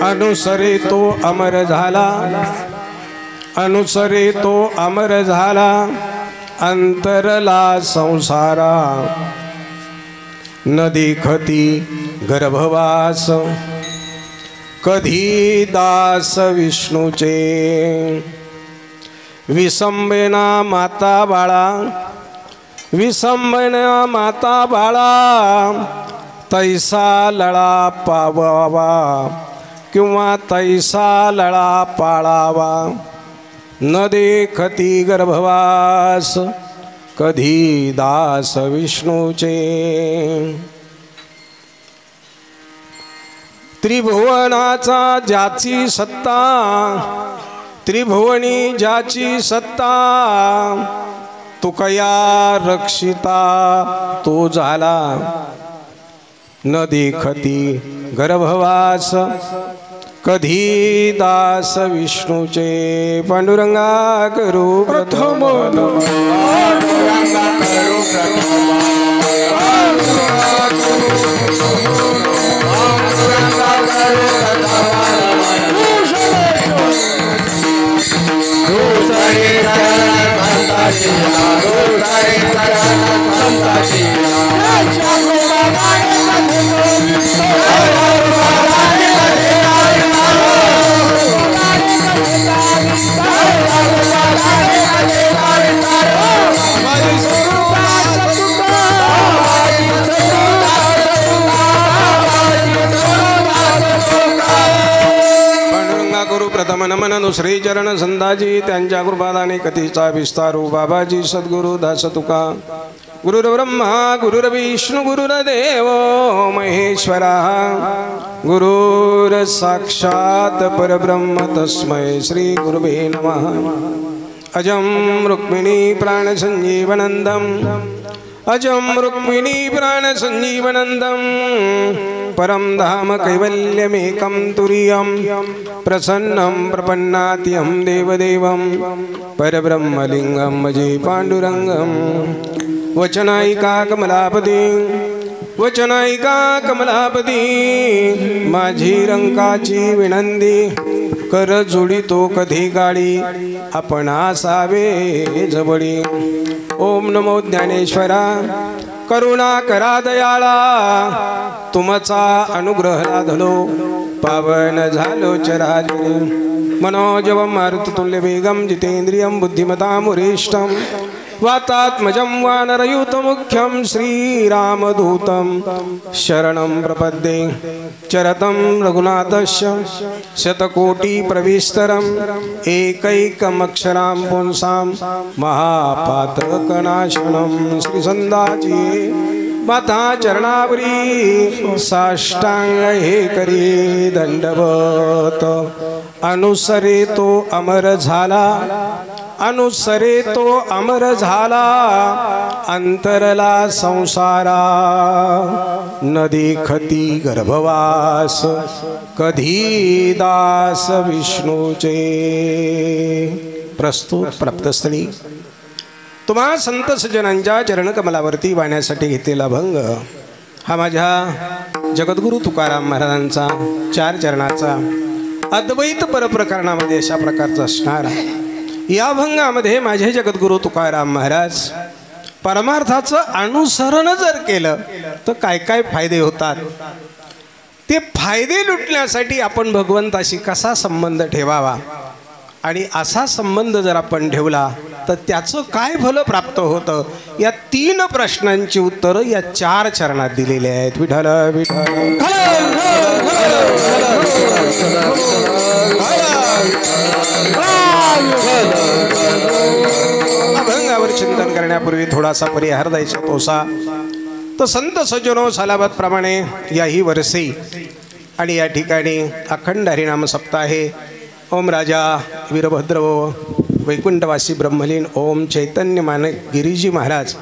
अनुसरे तो अमर झाला, अनुसरे तो अमर झाला, अंतरला संसारा। न देखती गर्भवास, कधी दास विष्णूचे। विसंबना माता बाळा, विसंबना माता बाळा, तैसा लळा पावावा किंवा तैसा लळा पाळावा। न देखती गर्भवास, कधी दास विष्णूचे। त्रिभुवनाचा ज्याची सत्ता, त्रिभुवनी ज्याची सत्ता, तुकया रक्षिता तो झाला। न देखती गर्भवास, कधी दास विष्णूचे। पांडुरंगा करू प्रथम, पांडुरंगा करू प्रथम, प्रथम नमन श्री चरण संदाजी, त्यांच्या कृपादाने कथीचा विस्तारू। बाबाजी सद्गुरु दास तुका। गुरुर्ब्रह्मा गुरुर्विष्णु गुरुर्देव महेश्वरा, गुरुर साक्षात परब्रह्म तस्मै श्री गुरुवे नमः। अजं रुक्मिणी प्राण संजीवनंदम, अजं रुक्मिणी प्राण संजीवनंदम, परम धाम कैवल्यमेकं तुरीयं, प्रसन्नं प्रपन्नात्यहं देवदेवं, परब्रह्मलिंगं भजे पांडुरंगं। वचनायिका कमलापती, वचनायिका कमलापती, माझी रंकाची विनंदी, कर जोडितो कधी गाडी, आपण असावे जवळी। ओम नमो ज्ञानेश्वरा, करुणा करा दयाळा, तुमचा अनुग्रह लाधलो, पावन झालो चराचरे। मनोजवं मारुततुल्य वेगं, जितेंद्रियं बुद्धिमतां वरिष्ठं, वातात्मजं वानरयूतमुख्यं, श्रीरामदूतं शरणं प्रपद्ये। चरतं रघुनाथस्य शतकोटिप्रविस्तरं, एकैकमक्षरां पुंसां महापातकनाशनं। श्रीसंदाजी माता चरणावरी साष्टांग हे करी दंडवत। अनुसरे तो अमर झाला, अनुसरे तो अमर झाला, अंतरला संसारा। न देखती गर्भवास, कधी दास विष्णूचे। प्रस्तुत प्राप्तस्थळी तुम्हा संत सज्जनांच्या चरणकमलावरती वाहण्यासाठी घेतलेला भंग हा माझ्या जगद्गुरु तुकाराम महाराजांचा 4 चरणाचा अद्वैत परप्रकरणामध्ये अशा प्रकारचा असणार। या भंगामध्ये माझे जगद्गुरु तुकाराम महाराज परमार्थाचं अनुसरण जर केलं तर काय काय फायदे होतात, ते फायदे लुटण्यासाठी आपण भगवंताशी कसा संबंध ठेवावा, आणि असा संबंध जर आपण ठेवला तर त्याचं काय फल प्राप्त होतं, या 3 प्रश्नांची उत्तरं या 4 चरणात दिलेली आहेत। विठ्ठल विठ्ठल अभंगावर चिंतन करण्यापूर्वी थोडासा परिहार द्यायचा तोसा। तर संत सज्जनो सालाबादप्रमाणे याही वर्षी आणि या ठिकाणी अखंड हरिनाम सप्ताह आहे। ओम राजा वीरभद्र वैकुंठवासी ब्रह्मलीन ओम चैतन्य मानक गिरीजी महाराज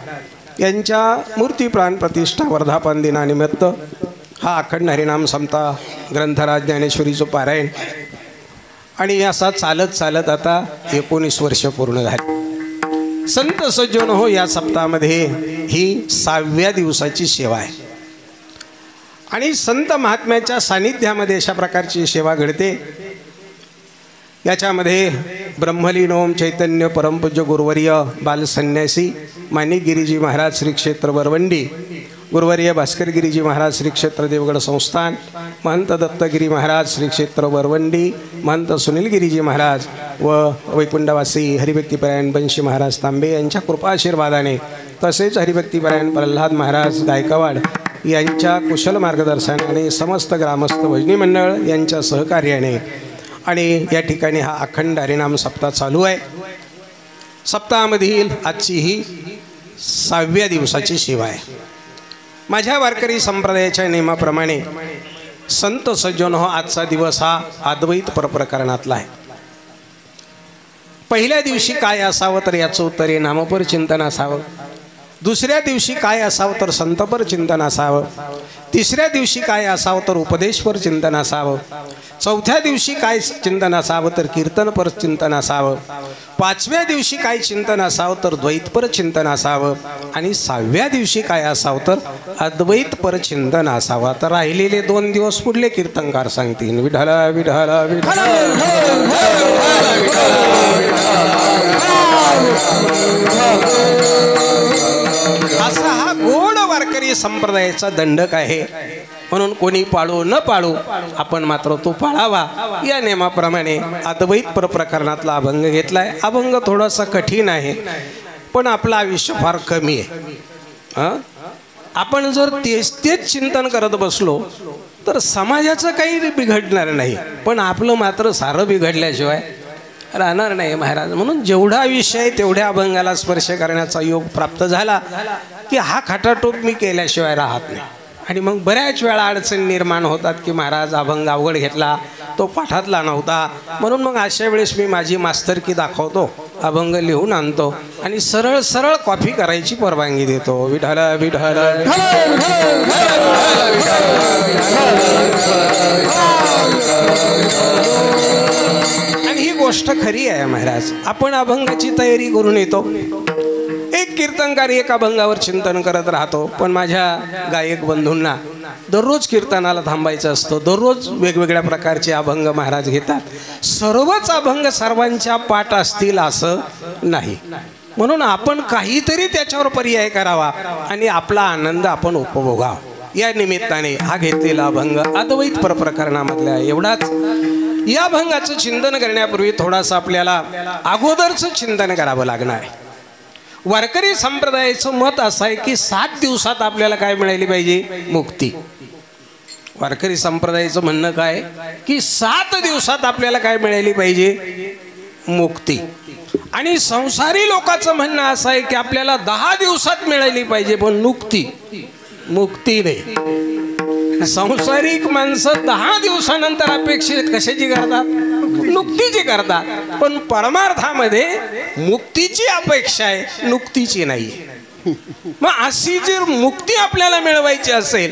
यांच्या मूर्ती प्राण प्रतिष्ठा वर्धापन दिनानिमित्त हा अखंड हरिनाम सप्ताह ग्रंथराज ज्ञानेश्वरीचं पारायण, आणि असा चालत चालत आता 19 वर्ष पूर्ण झाली। संत सज्जन हो, या सप्ताहामध्ये ही 6व्या दिवसाची सेवा आहे। आणि संत महात्म्याच्या सानिध्यामध्ये अशा प्रकारची सेवा घडते। याच्यामध्ये ब्रह्मलीन ओम चैतन्य परमपूज्य गुरुवर्य बालसन्यासी माणिक गिरीजी महाराज श्री क्षेत्र वरवंडी, गुरुवर्य भास्कर गिरीजी महाराज श्री क्षेत्र देवगड संस्थान, महंत दत्तगिरी महाराज श्री क्षेत्र वरवंडी, महंत सुनील गिरीजी महाराज व वैकुंठवासी हरिभक्तीपरायण बंशी महाराज तांबे यांच्या कृपाशीर्वादाने, तसेच हरिभक्तीपरायण प्रल्हाद महाराज गायकवाड यांच्या कुशल मार्गदर्शनाने, समस्त ग्रामस्थ भजनी मंडळ यांच्या सहकार्याने आणि या ठिकाणी हा अखंड हरिनाम सप्ताह चालू आहे। सप्ताहामधील आजची ही 6व्या दिवसाची सेवा आहे। माझ्या वारकरी संप्रदायाच्या नियमाप्रमाणे संत सज्जन हो, आजचा दिवस हा अद्वैत परप्रकरणातला आहे। पहिल्या दिवशी काय असावं तर याचं उत्तर आहे नामपर चिंतन असावं। दुसऱ्या दिवशी काय असावं तर संतपर चिंतन असावं। तिसऱ्या दिवशी काय असावं तर उपदेशपर चिंतन असावं। चौथ्या दिवशी काय चिंतन असावं तर कीर्तनपर चिंतन असावं। पाचव्या दिवशी काय चिंतन असावं तर द्वैतपर चिंतन असावं। आणि 6व्या दिवशी काय असावं तर अद्वैतपर चिंतन असावं। तर राहिलेले 2 दिवस पुढले कीर्तनकार सांगतील विठ्ठल विठ्ठल विठ्ठल। असा हा गोड वारकरी संप्रदायाचा दंडक आहे। म्हणून कोणी पाळो न पाळो, आपण मात्र तो पाळावा या नियमाप्रमाणे अद्वैत प्रकरणातला अभंग घेतलाय। अभंग थोडासा कठीण आहे, पण आपलं आयुष्य फार कमी आहे। आपण जर तेच चिंतन करत बसलो तर समाजाचं काही बिघडणार नाही, पण आपलं मात्र सारं बिघडल्याशिवाय राहणार नाही महाराज। म्हणून जेवढा विषय तेवढ्या अभंगाला स्पर्श करण्याचा योग प्राप्त झाला की हा खटाटोप मी केल्याशिवाय राहत नाही। आणि मग बऱ्याच वेळा अडचणी निर्माण होतात की महाराज अभंग अवघड घेतला, तो पाठातला नव्हता, म्हणून मग अशा वेळेस मी माझी मास्तरकी दाखवतो, अभंग लिहून आणतो आणि सरळ सरळ कॉपी करायची परवानगी देतो विठ्ठल विठ्ठल। आणि ही गोष्ट खरी आहे महाराज। आपण अभंगाची तयारी करून येतो, एक कीर्तनकार एक अभंगावर चिंतन करत राहतो, पण माझ्या गायक बंधूंना दररोज कीर्तनाला थांबायचं असतं, दररोज वेगवेगळ्या प्रकारचे अभंग महाराज घेतात। सर्वच अभंग सर्वांच्या पाठ असतील असं नाही, म्हणून आपण काहीतरी त्याच्यावर पर्याय करावा आणि आपला आनंद आपण उपभोगावा। या निमित्ताने हा घेतलेला अभंग अद्वैत प्रकरणामधला एवढाच। या अभंगाचं चिंतन करण्यापूर्वी थोडासा आपल्याला अगोदरचं चिंतन करावं लागणार आहे। वारकरी संप्रदायाचं मत असं आहे की 7 दिवसात आपल्याला काय मिळाली पाहिजे? मुक्ती। वारकरी संप्रदायाचं म्हणणं काय की 7 दिवसात आपल्याला काय मिळाली पाहिजे? मुक्ती। आणि संसारी लोकांचं म्हणणं असं आहे की आपल्याला 10 दिवसात मिळाली पाहिजे, पण मुक्ती नाही। संसारिक माणसं 10 दिवसानंतर अपेक्षा कशाची करतात? मुक्तीची करतात, पण परमार्थामध्ये मुक्तीची अपेक्षा आहे, नुक्तीची नाही। मग अशी जर मुक्ती आपल्याला मिळवायची असेल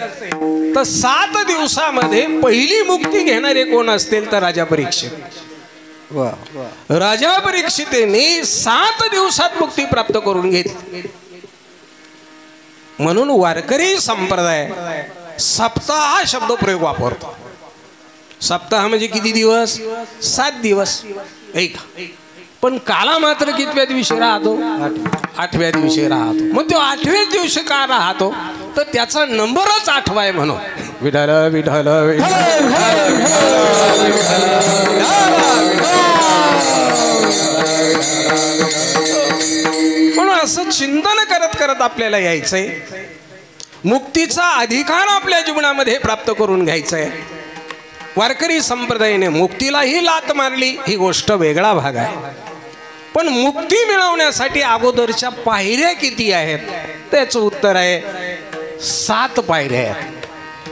तर 7 दिवसामध्ये पहिली मुक्ती घेणारे कोण असतील तर राजा परीक्षित। राजा परीक्षितेने 7 दिवसात मुक्ती प्राप्त करून घेतली। म्हणून वारकरी संप्रदाय सप्ताह हा शब्द प्रयोग वापरतो। सप्ताह म्हणजे किती दिवस? 7 दिवस। ऐक, पण काला मात्र कितव्या दिवशी राहतो? 8व्या दिवशी राहतो। मग तो 8व्या दिवशी का राहतो तर त्याचा नंबरच 8वा आहे म्हणून विठ्ठल विठ्ठल म्हणून असं चिंतन करत करत आपल्याला यायचंय, मुक्तीचा अधिकार आपल्या जीवनामध्ये प्राप्त करून घ्यायचंय। वारकरी संप्रदायाने मुक्तीलाही लात मारली, ही गोष्ट वेगळा भाग आहे, पण मुक्ती मिळवण्यासाठी अगोदरच्या पायऱ्या किती आहेत त्याचं उत्तर आहे 7 पायऱ्या आहेत।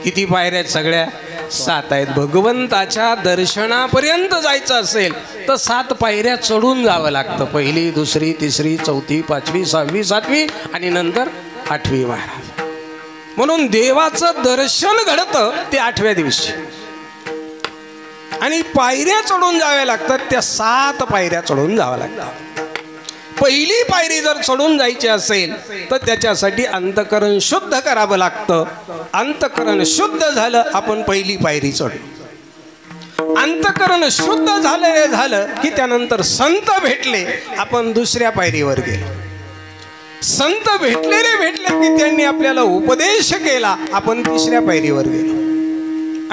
किती पायऱ्या आहेत? सगळ्या 7 आहेत। भगवंताच्या दर्शनापर्यंत जायचं असेल तर 7 पायऱ्या चढून जावं लागतं। पहिली, दुसरी, तिसरी, चौथी, 5वी, 6वी, 7वी आणि नंतर 8वी महाराज। म्हणून देवाचं दर्शन घडतं ते 8व्या दिवशी आणि पायऱ्या चढून जाव्या लागतात, त्या 7 पायऱ्या चढून जाव्या लागतात। पहिली पायरी जर चढून जायची असेल तर त्याच्यासाठी अंतःकरण शुद्ध करावं लागतं. अंतःकरण शुद्ध झालं आपण पहिली पायरी चढलो. अंतःकरण शुद्ध झालं की त्यानंतर संत भेटले आपण दुसऱ्या पायरीवर गेलो. संत भेटले की त्यांनी आपल्याला उपदेश केला आपण तिसऱ्या पायरीवर गेलो.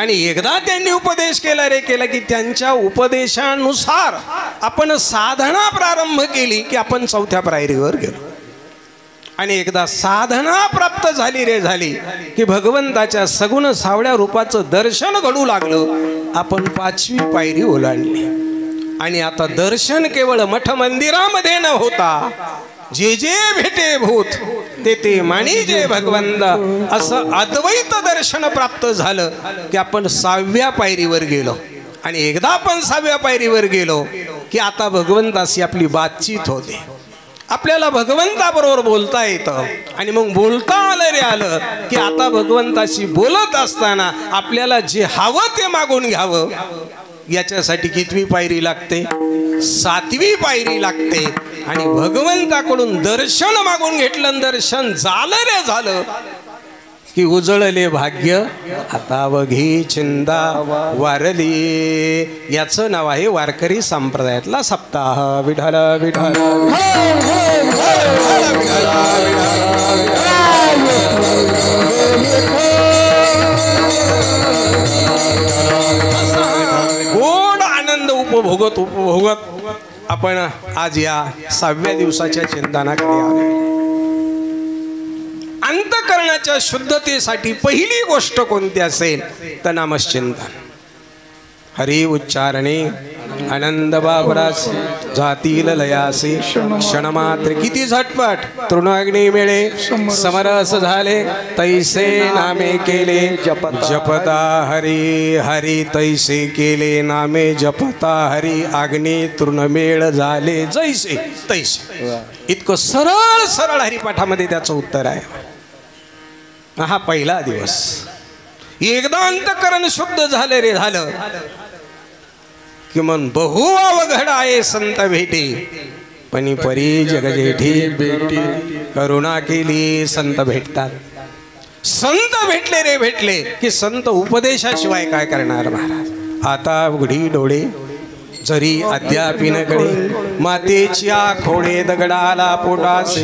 आणि एकदा त्यांनी उपदेश केला की त्यांच्या उपदेशानुसार आपण साधना प्रारंभ केली की आपण चौथ्या पायरीवर गेलो. आणि एकदा साधना प्राप्त झाली की भगवंताच्या सगुण सावळ्या रूपाचं दर्शन घडू लागलं आपण पाचवी पायरी ओलांडली. आणि आता दर्शन केवळ मठ मंदिरामध्ये न होता जे जे भेटे भूत ते मानी जे भगवंत असं अद्वैत दर्शन प्राप्त झालं की आपण 6व्या पायरीवर गेलो. आणि एकदा आपण 6व्या पायरीवर गेलो की आता भगवंताशी आपली बातचीत होते. आपल्याला भगवंताबरोबर बोलता येतं. आणि मग बोलता आलं की आता भगवंताशी बोलत असताना आपल्याला जे हवं ते मागून घ्यावं. याच्यासाठी कितवी पायरी लागते? 7वी पायरी लागते. आणि भगवंताकडून दर्शन मागून घेतलं. दर्शन झालं की उजळले भाग्य आता बघी चिंता वारली. याचं नाव आहे वारकरी संप्रदायातला सप्ताह. विठ्ठल विठ्ठल गोड आनंद उपभोगत आपण आज या 6व्या दिवसाच्या चिंतनाकडे आलो. अंतःकरणाच्या शुद्धतेसाठी पहिली गोष्ट कोणती असेल तर नामचिंतन. हरी उच्चारणे आनंद बाबरास जातील लयासे क्षणमात्र किती झटपट तृणाग्नी मिळे समरस झाले तैसे नामे केले जपता हरी. हरी तैसे केले नामे जपता हरी. अग्नी तृणमेळ झाले जैसे तैसे. इतकं सरळ हरिपाठामध्ये त्याचं उत्तर आहे. हा पहिला दिवस. एकदा अंतःकरण शुद्ध झालं कि मन बहु अवघड आहे संत भेटी. पण परी जगजेठी करुणा केली संत भेटतात. संत भेटले की संत उपदेशाशिवाय काय करणार महाराज. आता उघडी डोळे जरी अद्यापिन कडे मातेच्या खोडे दगडाला पोटासी.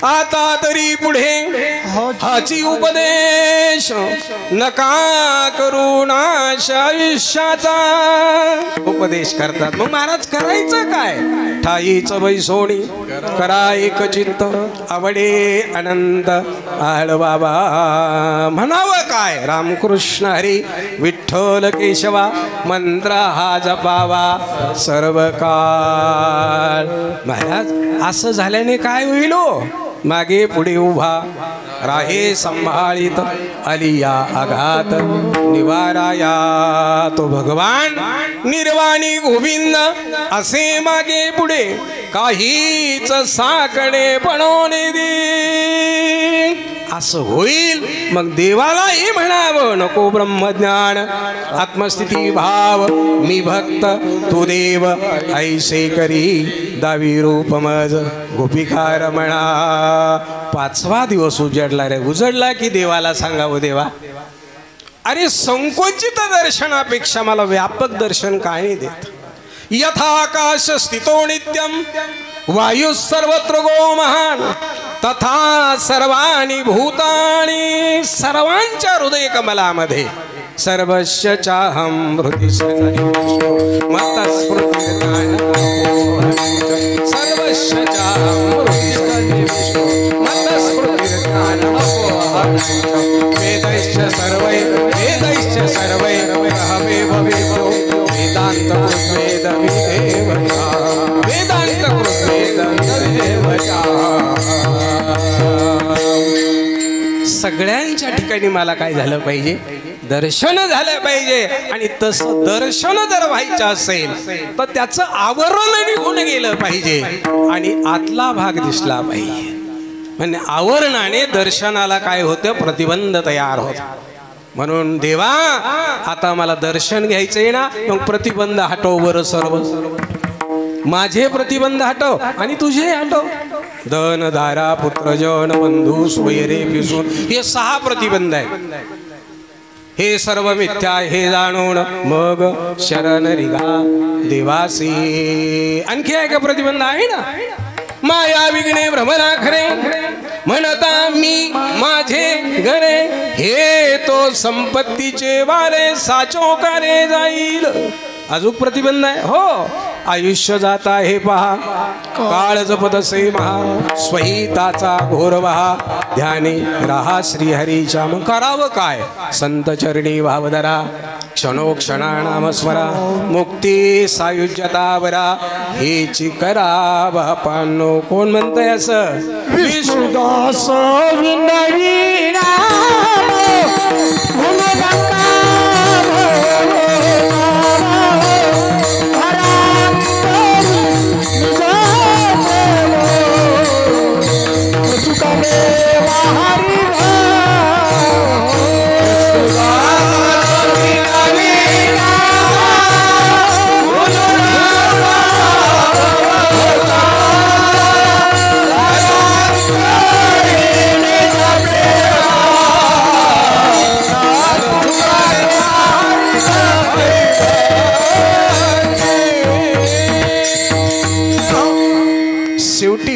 आता तरी पुढे हाची उपदेश नका करू नाश आयुष्याचा. उपदेश करतात. मग महाराज करायचं काय? ठाईचं बैसोडी करा एक चित्त आवडे अनंत आळ बाबा. म्हणावं काय? रामकृष्ण हरी विठ्ठल केशवा मंत्र हा जपावा सर्व काळ. महाराज असं झाल्याने काय होईल? मागे पुढे उभा राहे संभाळीत आलिया आघात निवाराया. तो भगवान निर्वाणी गोविंद असे मागे पुढे काहीच साकडे बनवणे दे. असं होईल मग देवालाही म्हणावं नको ब्रह्मज्ञान आत्मस्थिती भाव मी भक्त तू देव ऐसे करी दावी रूप मज गोपिका रमणा. 5वा दिवस उजडला की देवाला सांगावं देवा अरे संकोचित दर्शनापेक्षा मला व्यापक दर्शन काय नाही देत. यथाकाश स्थितो नित्यम वायु सर्वत्र गो महान तथा सर्वाणी भूतानी. सर्वांच्या हृदय कमलामध्ये सर्वस्य चाहम हृदय सर्वस्य चाहम वेदैश्च सर्वै अहमेव वेदो वेदांत सगळ्यांच्या ठिकाणी मला काय झालं पाहिजे? दर्शन झालं पाहिजे. आणि तसं दर्शन जर व्हायचं असेल तर त्याचं आवरण निघून गेलं पाहिजे आणि आतला भाग दिसला पाहिजे. म्हणजे आवरणाने दर्शनाला काय होतं? प्रतिबंध तयार होत. म्हणून देवा आता मला दर्शन घ्यायचंय ना मग प्रतिबंध हटव बरं सर्व. माझे प्रतिबंध हटव आणि तुझे हटव. धन धारा पुत्र जन बंधू स्वैरे पिसून, हे 6 प्रतिबंध आहेत. हे सर्व मिथ्या हे जाणून मग शरण रिगा देवासी. आणखी आहे का प्रतिबंध? आहे ना. माया विघ्ने भ्रमरा खरे म्हणता मी माझे घरे, हे तो संपत्तीचे वारे साचो करे जाईल. अजून प्रतिबंध आहे. हो, आयुष्य जाता हे पहा काळ जपत असे महा, स्वहिताचा घोर वहा ध्याने राहा श्रीहरीच्या. मग करावं काय? संत चरणी भावधरा क्षणोक्षणा नामस्मरा, मुक्ती सायुज्यतावरा हेची करा बापांनो. कोण म्हणतंय असं? विष्णुदास विनवीना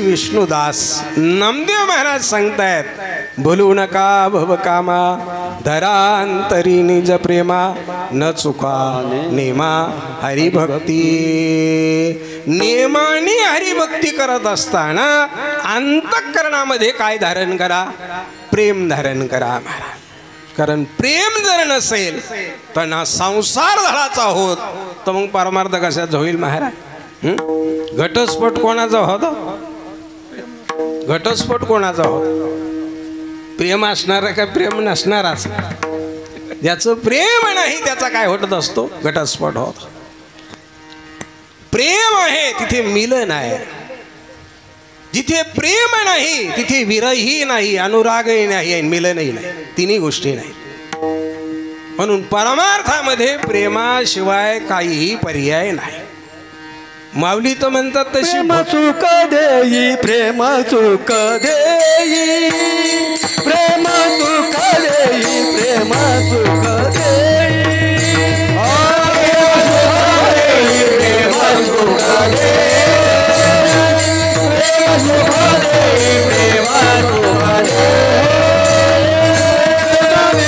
विष्णुदास नामदेव महाराज सांगतायत, भुलू नका भवकामा धरांतरी निज प्रेमा, न चुका नेमा हरिभक्ती. नेमाने हरिभक्ती करत असताना अंतःकरणामध्ये काय धारण करा? प्रेम धारण करा महाराज. कारण प्रेम जर नसेल तर ना संसार धडाचा होत, तर मग परमार्थ कशात होईल महाराज? घटस्फोट कोणाचा होता? घटस्फोट कोणाचा होता? प्रेम असणार का प्रेम नसणार? ज्याचं प्रेम नाही त्याचा काय होत असतो? घटस्फोट होत. प्रेम आहे तिथे मिलन आहे. जिथे प्रेम नाही तिथे विरही नाही, अनुरागही नाही, मिलनही नाही, तिन्ही गोष्टी नाही. म्हणून परमार्थामध्ये प्रेमाशिवाय काहीही पर्याय नाही. माऊली तर म्हणतात तशी, प्रेम सुख देई प्रेम सुख देई, प्रेम सुख देई प्रेम सुख देई, प्रेम सुख देई, प्रेम सुख देई, प्रेम सुख देई,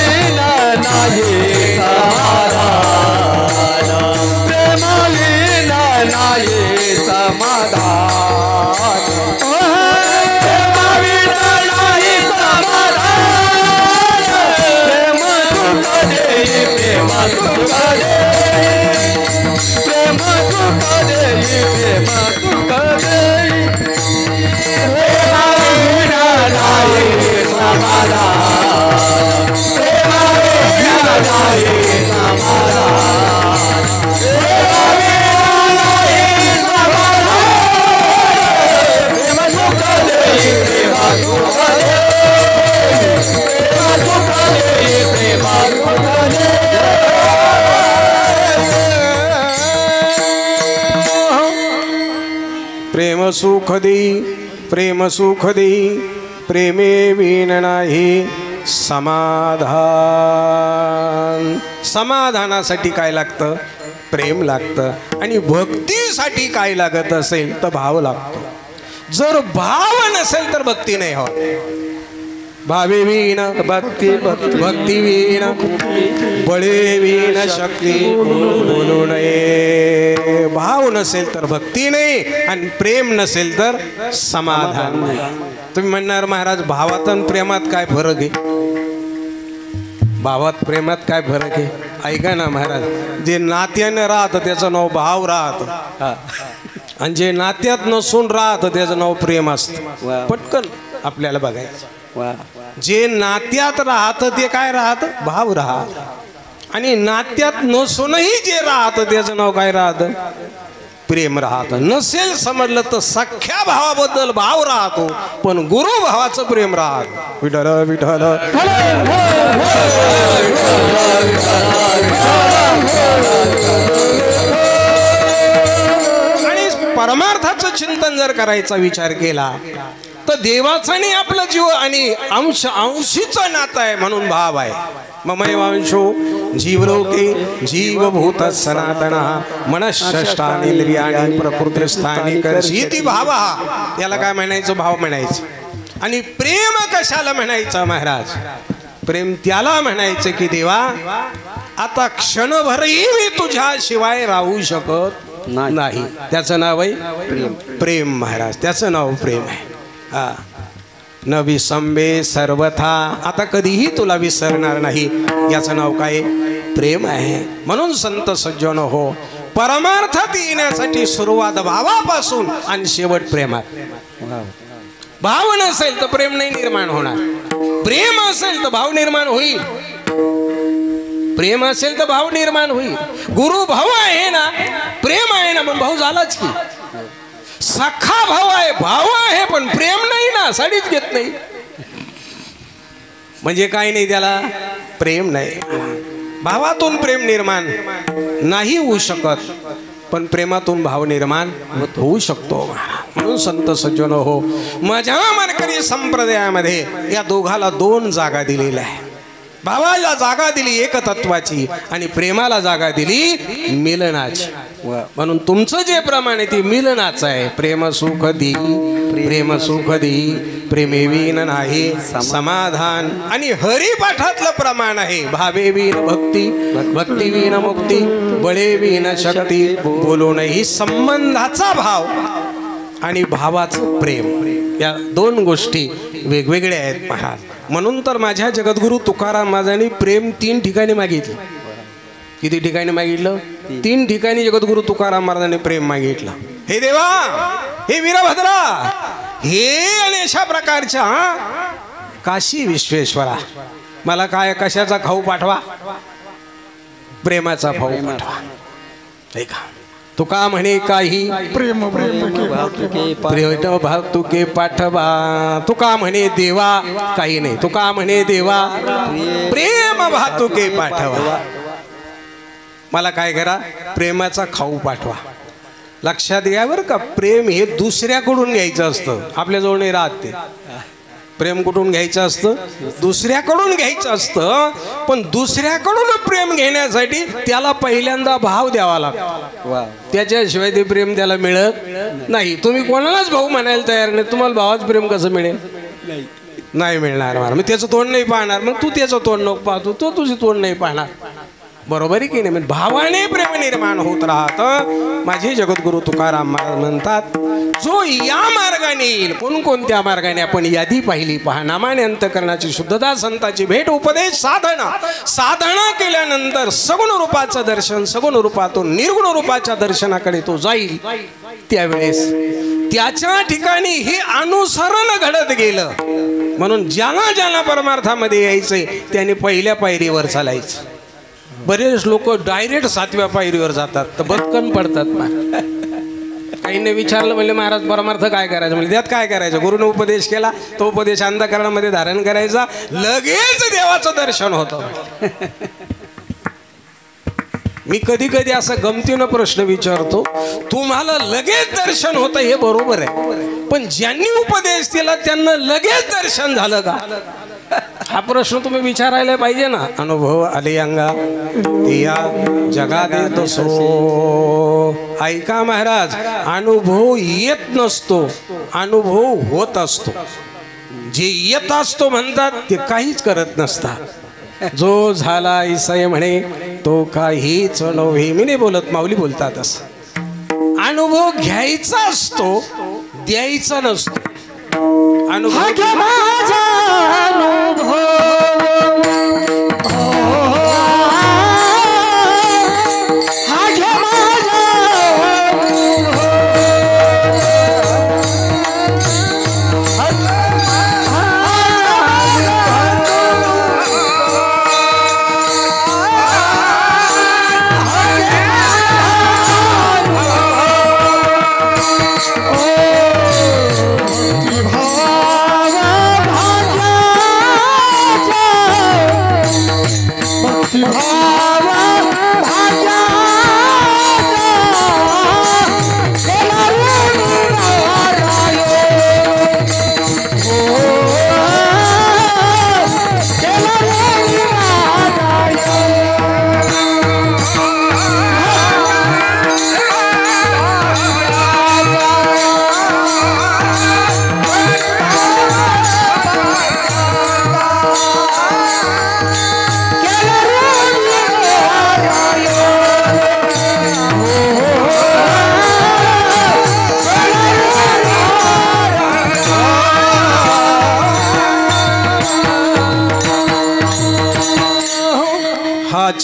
विना नाही समाधान, प्रेम विना नाही समाधान, प्रेम विना नाही समाधान, प्रेम सुख देई प्रेम सुख देई, प्रेम सुख देई प्रेम सुख देई, प्रेम विना नाही समाधान, प्रेम विना नाही समाधान, प्रेम विना नाही समाधान, प्रेम सुख देई प्रेम सुख देई, प्रेम सुख देई प्रेम सुख देई. प्रेम सुख देई प्रेम सुख देई, प्रेमे विन नाही समाधान. समाधानासाठी काय लागतं? प्रेम लागतं. आणि भक्तीसाठी काय लागत असेल तर भाव लागतो. जर भाव नसेल तर भक्ती नाही होत. भावे विण भक्ती भक्ती भक्ती विण बळे विण शक्ती बोलू नये. भाव नसेल तर भक्ती नाही, आणि प्रेम नसेल तर समाधान नाही. तुम्ही म्हणणार महाराज भावात आणि प्रेमात काय फरक आहे? भावात प्रेमात काय फरक आहे? ऐका ना महाराज, जे नात्याने राहतं त्याचं नाव भाव राहतं, आणि जे नात्यात नसून राहतं त्याचं नाव प्रेम असतं. पटकन आपल्याला बघायचं. जे नात्यात राहतं ते काय राहतं? भाव राहत. आणि नात्यात नसूनही जे राहतं त्याचं नाव काय राहतं? प्रेम राहतं. नसेल समजलं तर सख्या भावाबद्दल भाव राहतो, पण गुरु भावाचं प्रेम राहत. विठ्ठल विठ्ठल आणि करायचा विचार केला तर देवाचा आणि आपला जीव आणि अंशीचं नातं आहे म्हणून भाव आहे. ममैवांशो जीवलोके जीवभूत सनातन मनःषष्ठानींद्रियाणि प्रकृतिस्थानी कर्षीति भाव. याला काय म्हणायचं? भाव म्हणायचं. आणि प्रेम कशाला म्हणायचं महाराज? प्रेम त्याला म्हणायचं की देवा आता क्षणभरही मी तुझ्याशिवाय राहू शकत नाही. त्याचं नाव आहे प्रेम महाराज. त्याचं नाव प्रेम आहे. हा न विसंबे सर्वथा. आता कधीही तुला विसरणार नाही. याचं नाव काय? प्रेम आहे. म्हणून संत सज्जन हो, परमार्थात येण्यासाठी सुरुवात भावापासून आणि शेवट प्रेमात. भाव नसेल तर प्रेम नाही निर्माण होणार. प्रेम असेल तर भाव निर्माण होईल. प्रेम असेल तर भाव निर्माण होईल. गुरु भाव आहे ना, प्रेम आहे ना, पण भाऊ झालाच की. सखा भाव आहे, भाव आहे, पण प्रेम नाही ना, साडीच घेत नाही म्हणजे काय नाही, त्याला प्रेम नाही. भावातून प्रेम निर्माण नाही होऊ शकत, पण प्रेमातून भाव निर्माण होऊ शकतो. म्हणून संत सज्जन हो, माझ्या मानकरी संप्रदायामध्ये या दोघाला दोन जागा दिलेल्या आहे. भावाला जागा दिली एकतत्वाची आणि प्रेमाला जागा दिली मिलनाची. म्हणून तुमचं जे प्रमाण आहे ते मिलनाचं आहे. प्रेम सुख दी, प्रेम सुख दी, प्रेमेवीन नाही समाधान. आणि हरिपाठातलं प्रमाण आहे भावेवीन भक्ती, भक्तीवीन मुक्ती, बळेवीन शक्ती. बोलूनही संबंधाचा भाव आणि भावाचं प्रेम, या दोन गोष्टी वेगवेगळ्या आहेत महाराज. म्हणून तर माझ्या जगद्गुरु तुकाराम महाराजांनी प्रेम 3 ठिकाणी मागितलं. किती ठिकाणी मागितलं? 3 ठिकाणी जगद्गुरु तुकाराम महाराजांनी प्रेम मागितलं. हे देवा, हे वीरभद्रा, हे आणि अशा प्रकारच्या काशी विश्वेश्वरा, मला काय कशाचा खाऊ पाठवा? प्रेमाचा खाऊ पाठवा. नाही का? तुका म्हणे काही प्रेम भातुके पाठवा. तुका म्हणे देवा काही नाही, तुका म्हणे देवा प्रेम भातुके पाठवा. मला काय करा? प्रेमाचा खाऊ पाठवा. लक्षात घ्या बरं का, प्रेम हे दुसऱ्याकडून घ्यायचं असतं, आपल्याजवळ नाही राहत. ते प्रेम कुठून घ्यायचं असतं? दुसऱ्याकडून घ्यायचं असतं. पण दुसऱ्याकडून प्रेम घेण्यासाठी त्याला पहिल्यांदा भाव द्यावा लागतो. त्याच्याशिवाय ते प्रेम त्याला मिळत नाही. तुम्ही कोणालाच भाऊ म्हणायला तयार नाही, तुम्हाला भावाच प्रेम कसं मिळेल? नाही मिळणार. मला मग त्याचं तोंड नाही पाहणार, मग तू त्याचं तोंड नको पाहतो, तो तुझी तोंड नाही पाहणार. बरोबर आहे की नाही? भावाने प्रेम निर्माण होत राहतं. माझे जगद्गुरु तुकाराम महाराज म्हणतात, जो या मार्गाने येईल. कोणकोणत्या मार्गाने? आपण यादी पाहिली पहा. नामाने अंतकरणाची शुद्धता, संताची भेट, उपदेश, साधना. साधना केल्यानंतर सगुण रूपाचं दर्शन, सगुण रूपातून निर्गुण रूपाच्या दर्शनाकडे तो जाईल. त्यावेळेस त्याच्या ठिकाणी हे अनुसरण घडत गेलं. म्हणून ज्यांना ज्यांना परमार्थामध्ये यायचंय त्यांनी पहिल्या पायरीवर चालायचं. बरेच लोक डायरेक्ट 7व्या पायरीवर जातात तर बदकन पडतात. काहींनी विचारलं, म्हणजे महाराज परमार्थ काय करायचं? म्हणजे त्यात काय करायचं? गुरुने उपदेश केला, तो उपदेश अंतःकरणामध्ये धारण करायचा, लगेच देवाचं दर्शन होतं. मी कधी कधी असा गमतीनं प्रश्न विचारतो, तुम्हाला लगेच दर्शन होतं हे बरोबर आहे, पण ज्यांनी उपदेश दिला त्यांना लगेच दर्शन झालं का? हा प्रश्न तुम्ही विचारायला पाहिजे ना. अनुभव आले अंगा या जगात येत असो. ऐका महाराज, अनुभव येत नसतो, अनुभव होत असतो. जे येत असतो म्हणतात ते काहीच करत नसतात. जो झाला ईसाई म्हणे तो काहीच नव्हे. मी नाही बोलत, माऊली बोलतात असं. अनुभव घ्यायचा असतो, द्यायचा नसतो. अनुभव माझा अनुभव भाव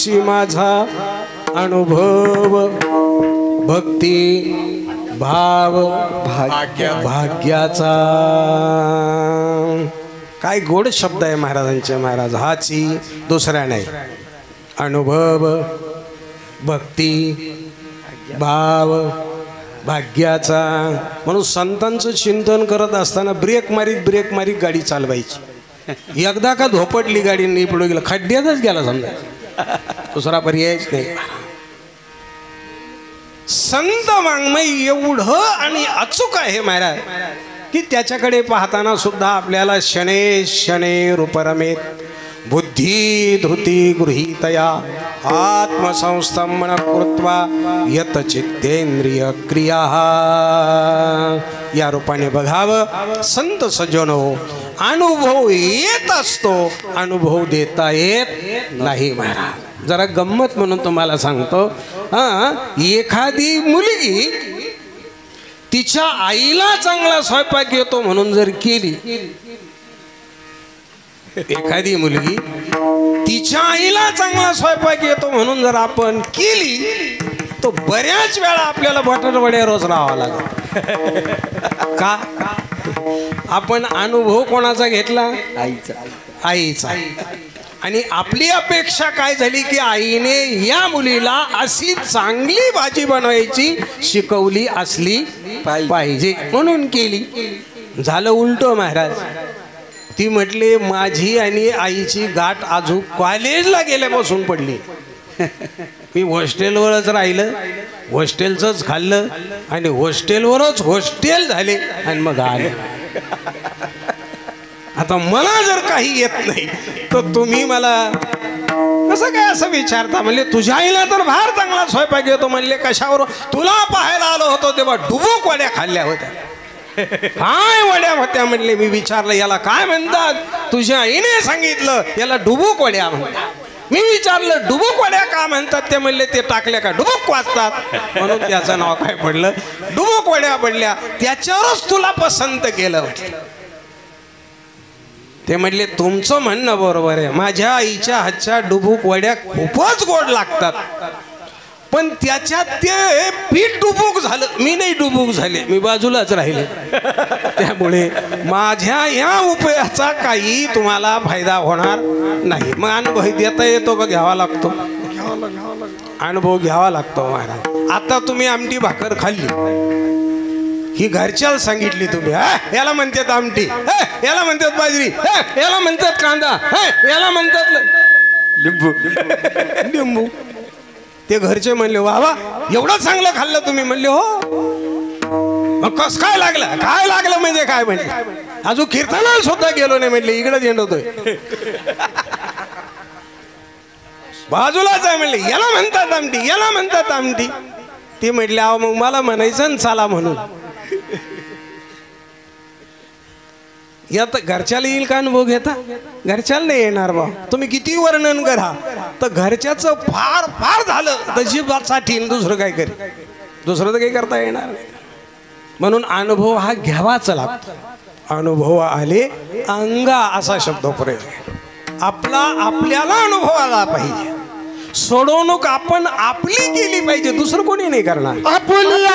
हाची माझा अनुभव भक्ती भाव भाग्याचा. काय गोड शब्द आहे महाराजांचे. महाराज हाची दुसऱ्या नाही. अनुभव भक्ती भाव भाग्याचा. म्हणून संतांचं चिंतन करत असताना ब्रेक मारीत गाडी चालवायची. एकदा का धोपटली गाडी नाही पुढे गेला खड्ड्यातच गेला समजा. दुसरा पर्यायच नाही. संत वाङ्मय एवढं आणि अचूक आहे महाराज की त्याच्याकडे पाहताना सुद्धा आपल्याला शने शने रूपरमेत बुद्धी धृती गृहीतया आत्मसंस्तंभन कृत्वा यत चित्तेंद्रिय क्रिया या रूपाने बघावं. संत सज्जनो, अनुभव येत असतो, अनुभव देता येत नाही महाराज. जरा गंमत म्हणून तुम्हाला सांगतो. एखादी मुलगी तिच्या आईला चांगला स्वयंपाक येतो म्हणून जर केली, एखादी मुलगी तिच्या आईला चांगला स्वयंपाक येतो म्हणून जर आपण केली तो बऱ्याच वेळा आपल्याला बटर वड्या रोज राहावं लागेल. का? आपण अनुभव कोणाचा घेतला? आईचा. आणि आपली अपेक्षा काय झाली की आईने या मुलीला अशी चांगली भाजी बनवायची शिकवली असली पाहिजे म्हणून केली. झालं उलट महाराज. ती म्हटली माझी आणि आईची गाठ अजून कॉलेजला गेल्यापासून पडली. मी हॉस्टेलवरच राहिलं, हॉस्टेलचंच खाल्लं आणि हॉस्टेलवरच हॉस्टेल झाले आणि मग आले. आता मला जर काही येत नाही तर तुम्ही मला कसं काय असं विचारता? म्हणले तुझ्या आईला तर फार चांगला स्वयंपाक येतो. म्हणले कशावर? तुला पाहायला आलो होतो तेव्हा डुबूक वड्या खाल्ल्या होत्या. काय वड्या होत्या? म्हणले मी विचारलं याला काय म्हणतात? तुझ्या आईने सांगितलं याला डुबूक वड्या म्हणतात. मी विचारलं डुबूक वड्या का म्हणतात? ते म्हणले ते टाकल्या का डुबूक वाजतात म्हणून त्याचं नाव काय पडलं? डुबूक वड्या पडल्या. त्याच्यावरच तुला पसंत केलं. ते म्हणले तुमचं म्हणणं बरोबर आहे. माझ्या आईच्या हातच्या डुबूक वड्या खूपच गोड लागतात, पण त्याच्यात ते पीठ डुबूक झालं. मी नाही डुबूक झाले, मी बाजूलाच राहिले. त्यामुळे माझ्या या उपायाचा काही तुम्हाला फायदा होणार नाही. मग अनुभव देता येतो का? घ्यावा लागतो. अनुभव घ्यावा लागतो महाराज. आता तुम्ही आमटी भाकर खाल्ली, ही घरच्याला सांगितली तुम्ही, याला म्हणतात आमटी, याला म्हणतात बाजरी, याला म्हणतात कांदा, याला म्हणतात लिंबू. ते घरचे म्हणले वा वा एवढं चांगलं खाल्लं तुम्ही? म्हणले हो. मग कस काय लागलं? काय लागलं म्हणजे काय? म्हणले अजून कीर्तनाला सुद्धा गेलो नाही. म्हणले इकडेच येणवतोय, बाजूलाच आहे. म्हणले याला म्हणतात आमटी, याला म्हणतात आमटी. ते म्हटले अहो मग मला म्हणायचं चाला म्हणून. यात घरच्याला येईल का अनुभव घेता? घरच्याला नाही येणार बा. तुम्ही किती वर्णन करा तर घरच्याचं फार फार झालं नशिबासाठी, दुसरं काय करी, दुसरं तर काही करता येणार नाही. म्हणून अनुभव हा घ्यावाच लागतो. अनुभव आले अंगा असा शब्द प्रयोग. आपल्याला अनुभव आला पाहिजे. सोडवणूक आपण आपली केली पाहिजे, दुसरं कोणी नाही करणार. आपली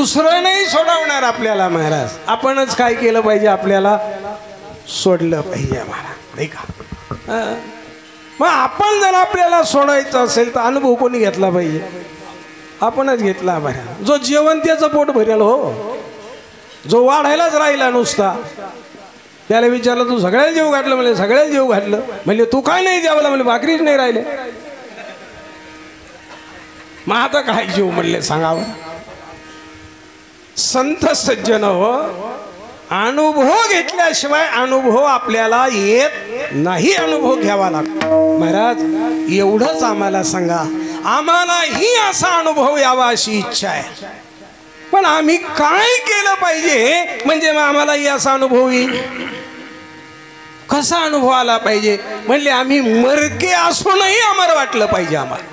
दुसरं नाही सोडवणार आपल्याला महाराज. आपणच काय केलं पाहिजे, आपल्याला सोडलं पाहिजे महाराज, नाही का? मग आपण जर आपल्याला सोडायचं असेल तर अनुभव कोणी घेतला पाहिजे? आपणच घेतला महाराज. जो जेवण त्याचं पोट भरेल हो, जो वाढायलाच राहिला नुसता, त्याला विचारलं तू सगळ्याला जेव घातलं? म्हणजे सगळ्याला जेव घातलं. म्हणजे तू काय नाही जेवला? म्हणजे भाकरीच नाही राहिले. मग आता काय जेव म्हणले सांगावं? संत सज्जन हो, अनुभव घेतल्याशिवाय अनुभव आपल्याला येत नाही. अनुभव घ्यावा लागतो महाराज. एवढंच आम्हाला सांगा, आम्हालाही असा अनुभव यावा अशी इच्छा आहे, पण आम्ही काय केलं पाहिजे म्हणजे मग आम्हालाही असा अनुभव येईल? कसा अनुभव आला पाहिजे म्हणले, आम्ही मरके असूनही अमर वाटलं पाहिजे आम्हाला.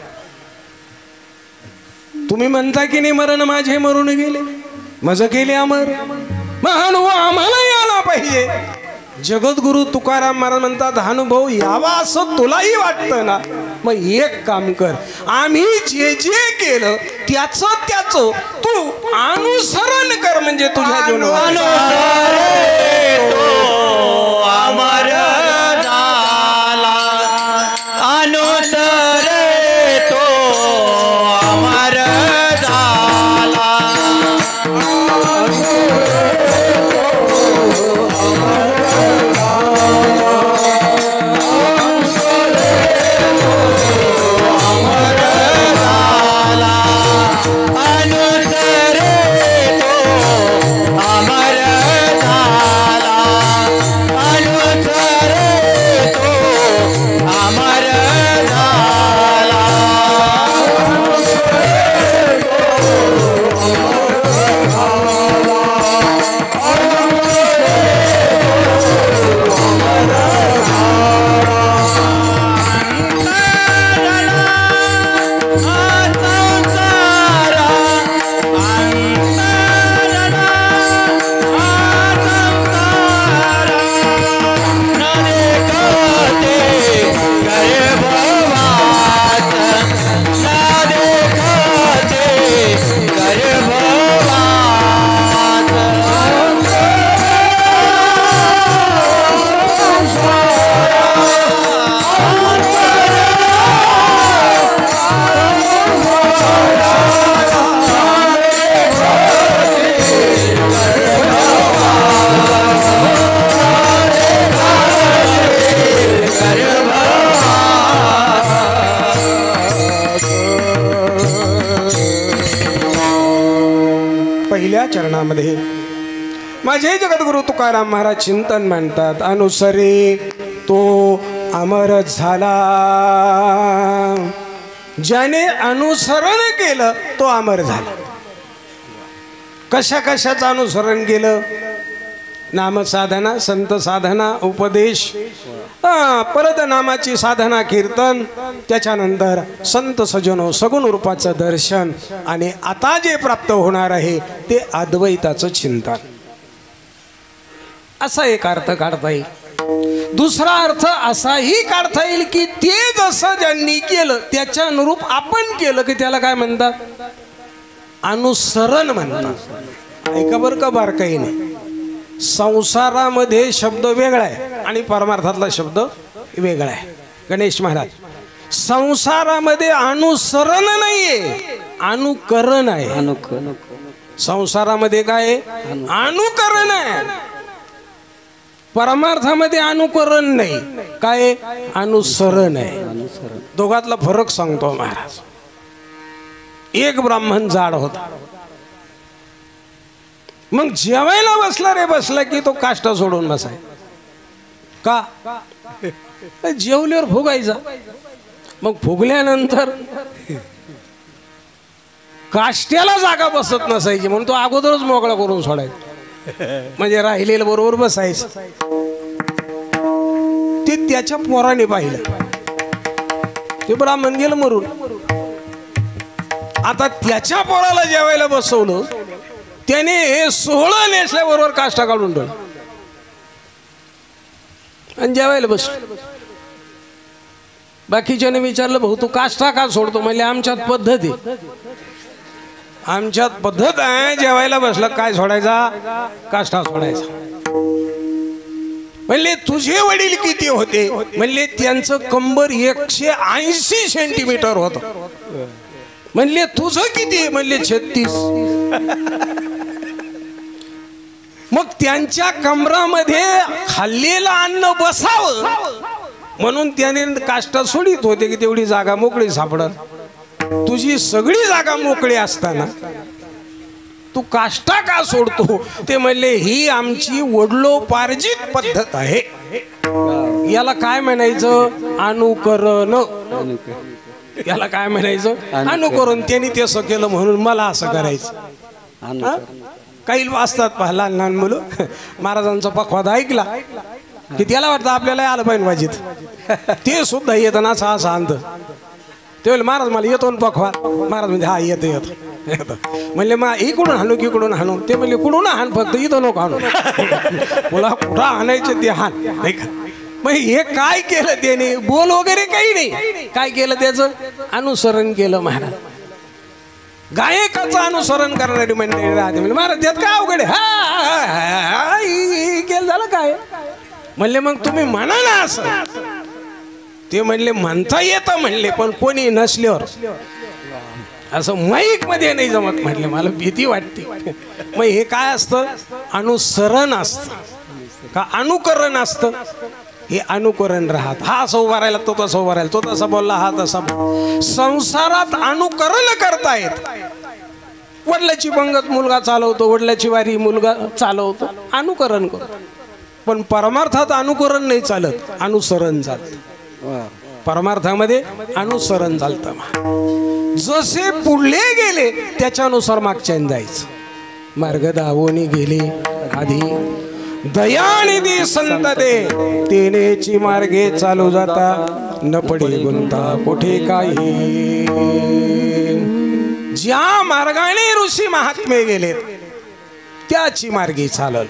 तुम्ही म्हणता की नाही मरण माझे मरून गेले, मज केले अमर. मग अनुभव आम्हालाही आला पाहिजे. जगद्गुरु तुकाराम महाराज म्हणतात, अनुभव यावा असं तुलाही वाटतं ना, मग एक काम कर, आम्ही जे जे केलं त्याचं तू अनुसरण कर, म्हणजे तुझ्या जीवनात अमर झाला. अनुसरे तो अमर झाला. पहिल्या चरणामध्ये माझे जगद्गुरु तुकाराम महाराज चिंतन म्हणतात, अनुसरे तो अमर झाला. ज्याने अनुसरण केलं तो अमर झाला. कशा कशाचं अनुसरण केलं? नामसाधना, संत साधना, उपदेश, परत नामाची साधना, कीर्तन, त्याच्यानंतर संत सजनो सगुण रूपाचं दर्शन, आणि आता जे प्राप्त होणार आहे ते अद्वैताचं चिंतन. असा एक अर्थ काढता येईल. दुसरा अर्थ असाही काढता येईल की ते जसं ज्यांनी केलं त्याच्या अनुरूप आपण केलं की त्याला काय म्हणतात? अनुसरण म्हणतात. ऐका बरं का, बारकाई नाही. संसारामध्ये शब्द वेगळा आहे आणि परमार्थातला शब्द वेगळा आहे. गणेश महाराज, संसारामध्ये अनुसरण नाहीये, अनुकरण आहे. संसारामध्ये काय? अनुकरण आहे. परमार्थामध्ये अनुकरण नाही, काय? अनुसरण आहे. दोघातला फरक सांगतो महाराज. एक ब्राह्मण जाड होता. मग जेवायला बसला रे, बसला की तो काष्टा सोडून बसाय. का? जेवल्यावर फुगायचा. मग फुगल्यानंतर काष्ट्याला जागा बसत नसायची म्हणून तो अगोदरच मोकळा करून सोडायचा, म्हणजे राहिलेलं बरोबर बसायचं. ते त्याच्या पोराने पाहिलं, ते ब्राह्मण गेलं मरून. आता त्याच्या पोराला जेवायला बसवलं, त्याने हे 16 नेसल्याबरोबर काष्टा काढून ठेवला आणि जेवायला बसलो. बाकीच्याने विचारलं, भाऊ तू काष्टा का सोडतो? म्हणजे आमच्यात पद्धती. आमच्यात पद्धत आहे, जेवायला बसलं काय सोडायचा, काष्टा सोडायचा. म्हणले तुझे वडील किती होते? म्हणले त्यांचं कंबर 180 सेंटीमीटर होत. म्हणले तुझं किती? म्हणले 36. मग त्यांच्या कमरामध्ये खाल्लेलं अन्न बसावं म्हणून त्याने काष्टा सोडित होते की तेवढी जागा मोकळी सापडत. तुझी सगळी जागा मोकळी असताना तू काष्टा का सोडतो? ते म्हणले ही आमची वडलोपार्जित पद्धत आहे. याला काय म्हणायचं? अनुकरण. याला काय म्हणायचं? अनुकरण. त्यांनी ते असं केलं म्हणून मला असं करायचं. काही वाचतात पहा लहान लहान मुलं, महाराजांचा पखवाद ऐकला की त्याला वाटतं आपल्याला आलं पाहिजे वाजित. ते सुद्धा येतं ना सहा शांत. ते म्हणले महाराज मला येतो ना पखवाद. महाराज म्हणजे हा येतं येतं. म्हणले मग इकडून हाणू की इकडून हाणू? ते म्हणले कुठून हाण, फक्त इथं नको हाणू. तुला कुठं हाणायचं ते हाण, नाही का? मग हे काय केलं त्याने? बोल वगैरे काही नाही. काय केलं? त्याचं अनुसरण केलं महाराज. गायकाचं अनुसरण करणारी मंडळी राहते. म्हणजे महाराज त्यात काय अवघड आहे? हा केलं झालं काय? म्हणले मग तुम्ही म्हणा ना असं. ते म्हणले म्हणता येतं म्हणले, पण कोणी नसल्यावर असं माईक मध्ये नाही जमत. म्हटले मला भीती वाटते. मग हे काय असतं? अनुसरण असतं का अनुकरण असतं? हे अनुकरण राहत. हा असं उभा राहिला, तो तसा उभा राहिला, तो तसा बोलला, हा तसा. संसारात अनुकरण करतायत. वडिलाची पंगत मुलगा चालवतो, वडिलाची वारी मुलगा चालवतो, अनुकरण करतो. पण परमार्थात अनुकरण नाही चालत, अनुसरण चालत. परमार्थामध्ये अनुसरण चालतं. जसे पुढले गेले त्याच्यानुसार मागच्यान जायचं. मार्ग दावोनी गेले आधी दयानिधी संत ते तेनेची मार्गे चालू जाता न पडे गुंता कुठे काही. ज्या मार्गाने ऋषी महात्मे गेलेत त्याची मार्गे चाललो,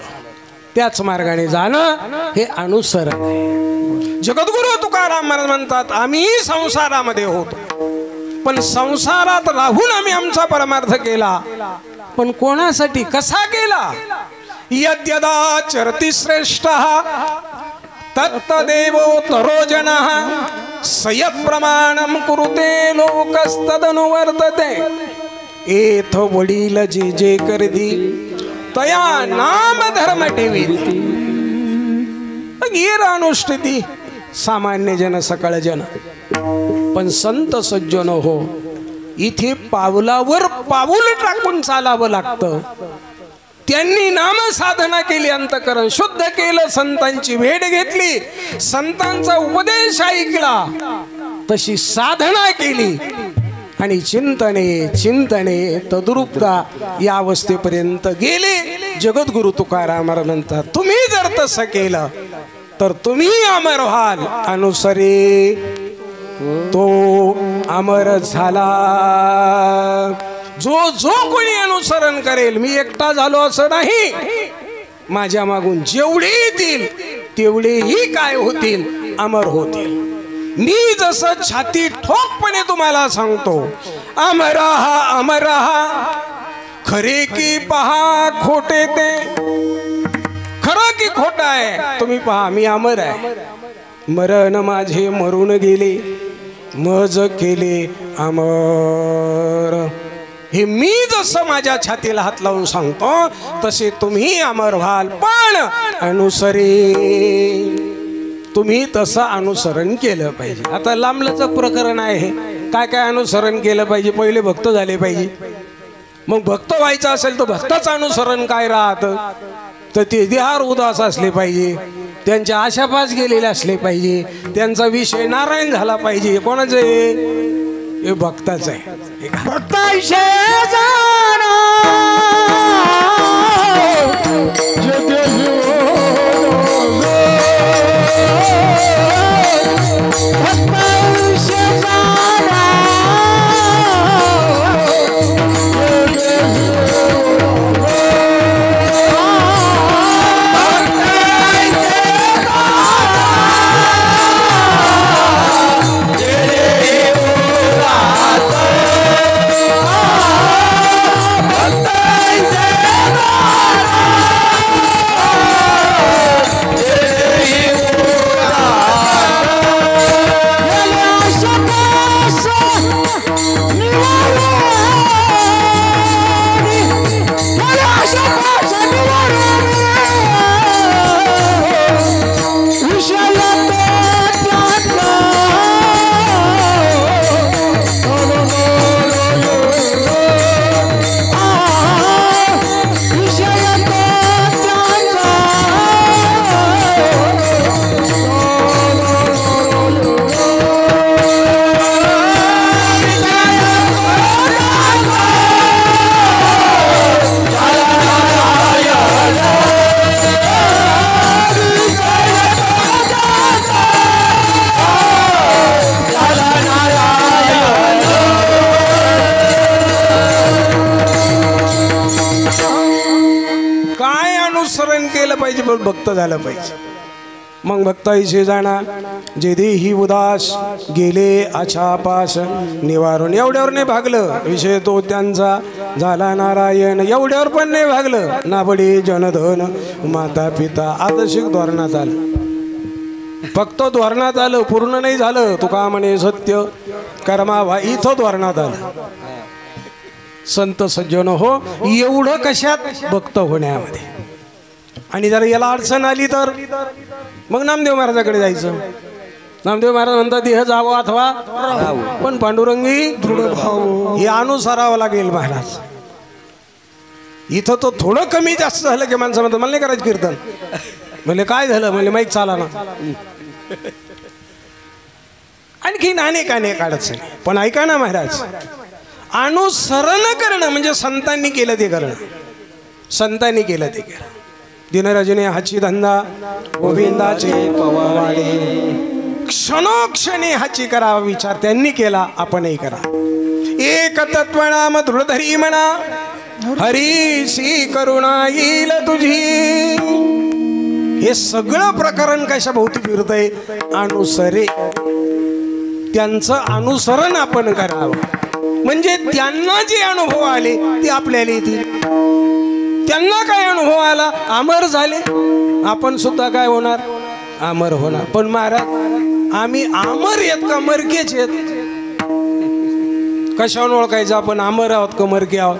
त्याच मार्गाने जाणं हे अनुसरण आहे. जगद्गुरु तुकाराम महाराज म्हणतात आम्ही संसारामध्ये होतो, पण संसारात राहून आम्ही आमचा परमार्थ केला. पण कोणासाठी, कसा केला? यद्यदा चरति श्रेष्ठः तत्तदेवो तरोजनः सयत् प्रमाणं कुरुते लोकस्तदनुवर्तते. एथ वडील जे जे करदी तया नाम धर्म ठेवी. गिर अनुष्ठिती सामान्य जन सकळ जन, पण संत सज्जन हो इथे पावलावर पाऊल टाकून चालावं लागतं. त्यांनी नाम साधना केली, अंतकरण शुद्ध केलं, संतांची भेट घेतली, संतांचा उपदेश ऐकला, तशी साधना केली आणि चिंतने चिंतने तद्रूपता या अवस्थेपर्यंत गेले. जगद्गुरु तुकाराम म्हणतात तुम्ही जर तसं केलं तर तुम्ही अमर व्हाल. अनुसरे तो अमर झाला. जो जो कोणी अनुसरण करेल, मी एकटा झालो असं नाही, माझ्या मागून जेवढे येतील तेवढेही काय होतील, अमर होतील. मी जसं छाती ठोकपणे तुम्हाला सांगतो अमर रहा, खरे की पहा खोटे ते. खरं की खोट आहे तुम्ही पहा, मी अमर आहे. मरण माझे मरून गेले, मज केले अमर. हे मी जसं माझ्या छातीला हात लावून सांगतो तसे तुम्ही अमर व्हाल. पण अनुसरे तुम्ही तसं अनुसरण केलं पाहिजे. आता लांबलचक प्रकरण आहे. काय काय अनुसरण केलं पाहिजे? पहिले भक्त झाले पाहिजे. मग भक्त व्हायचं असेल तर भक्ताचं अनुसरण काय राहतं? तर ते देहार उदास असले पाहिजे, त्यांच्या आशापास गेलेले असले पाहिजे, त्यांचा विषय नारायण झाला पाहिजे. कोणाचं हे भक्ताचं आहे. अनुसरण केलं पाहिजे, पण भक्त झालं पाहिजे. मग भक्ताईशी जाणा जे देही उदास गेले आछापास निवारून. एवढ्यावर नाही भागलं, विषय तो त्यांचा झाला नारायण. एवढ्यावर पण नाही भागलं, नाबडी जनधन माता पिता. आता शिक धोरणात आलं, फक्त धोरणात आलं, पूर्ण नाही झालं. तुका म्हणे सत्य कर्मावा, इथं धोरणात आलं. संत सज्जन हो, एवढं कशात? भक्त होण्यामध्ये. आणि जर याला अडचण आली तर मग नामदेव महाराजाकडे जायचं. नामदेव महाराज म्हणतात देह जावं अथवा पण पांडुरंगी दृढ भाव, हे अनुसरावं लागेल महाराज. इथं तो थोडं कमी जास्त झालं की माणसं म्हणतात मला नाही करायचं कीर्तन. म्हणजे काय झालं? म्हणजे माहीत चाला ना. आणखीन अनेक अडचणी. पण ऐका ना महाराज, अनुसरण करणं म्हणजे संतांनी केलं ते करणं. संतांनी केलं ते केलं. दिनरजने हाची धंदा गोविंदाचे पवाडे. क्षणोक्षणी हाची करावा विचार त्यांनी केला, आपणही करा. एक तत्वनाम दृढधरी म्हणा, हरीशी करुणा येईल तुझी. हे सगळं प्रकरण कशा भोवती फिरतंय? अनुसरे. त्यांचं अनुसरण आपण करावं, म्हणजे त्यांना जे अनुभव आले ते आपल्याला येतील. त्यांना काय अनुभव आला? अमर झाले. आपण सुद्धा काय होणार? अमर होणार. पण महाराज आम्ही अमर आहेत का मरकेच आहेत? कशावर ओळखायचं आपण अमर आहोत का मरके आहोत?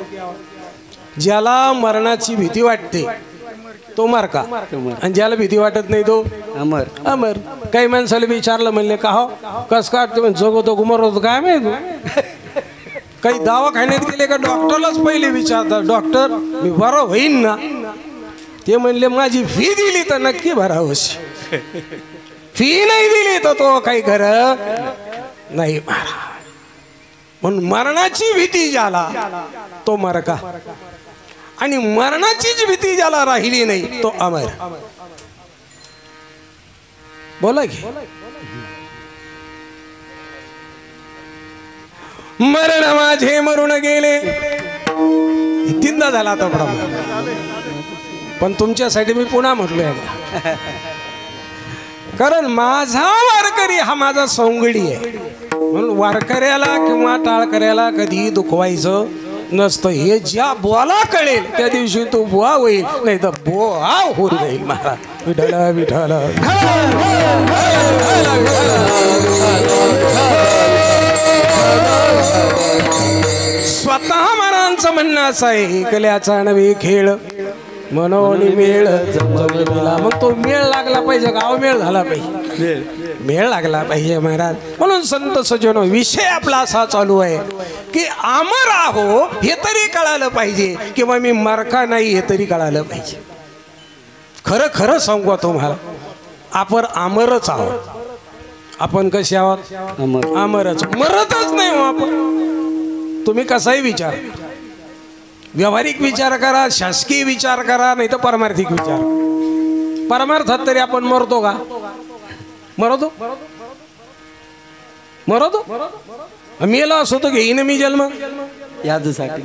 ज्याला मरणाची भीती वाटते तो मरका, आणि ज्याला भीती वाटत नाही तो अमर. अमर. काही माणसाला विचारलं म्हणले का हो कस काढतो? जगतो गुमर होतो काय माहिती. काही दवाखान्यात गेले का डॉक्टरलाच पहिले विचारतात, डॉक्टर मी बरं होईन ना? ते म्हणले माझी फी दिली तर नक्की भरावंस, फी नाही दिली तर तो काही खरं नाही. म्हणून मरणाची भीती ज्याला तो मरका, आणि मरणाचीच भीती ज्याला राहिली नाही तो अमर. बोला की. मरण माझे मरून गेले, तीनदा झाला आता प्रमाण. पण तुमच्यासाठी मी पुन्हा म्हटलोय, कारण माझा वारकरी हा माझा सौंगडी आहे. म्हणून वारकऱ्याला किंवा टाळकऱ्याला कधी दुखवायचं नसतं. हे ज्या बोला कळेल त्या दिवशी तो बुवा होईल, नाही तर बुवा होऊन जाईल. महाराज विठ्ठल विठ्ठल. स्वतः महाराजांचं म्हणणं असं आहे, ऐकल्याचा नवे खेळ म्हणून मेळ जमला. मग तो मेळ लागला पाहिजे, गाव मेळ झाला पाहिजे, मेळ लागला पाहिजे महाराज. म्हणून संत सज्जन विषय आपला असा चालू आहे की अमर आहो हे तरी कळालं पाहिजे, किंवा मी मरका नाही हे तरी कळालं पाहिजे. खरं खरं सांगू तुम्हाला, आपण अमरच आहोत. आपण कसे आहोत? अमरच. मरतच नाही हो आपण. तुम्ही कसाही विचार, व्यावहारिक विचार करा, शासकीय विचार करा, नाही तर परमार्थिक विचार. परमार्थात तरी आपण मरतो का? मरतो मरतो. मेला असो तो घेईन मी जन्म यासाठी.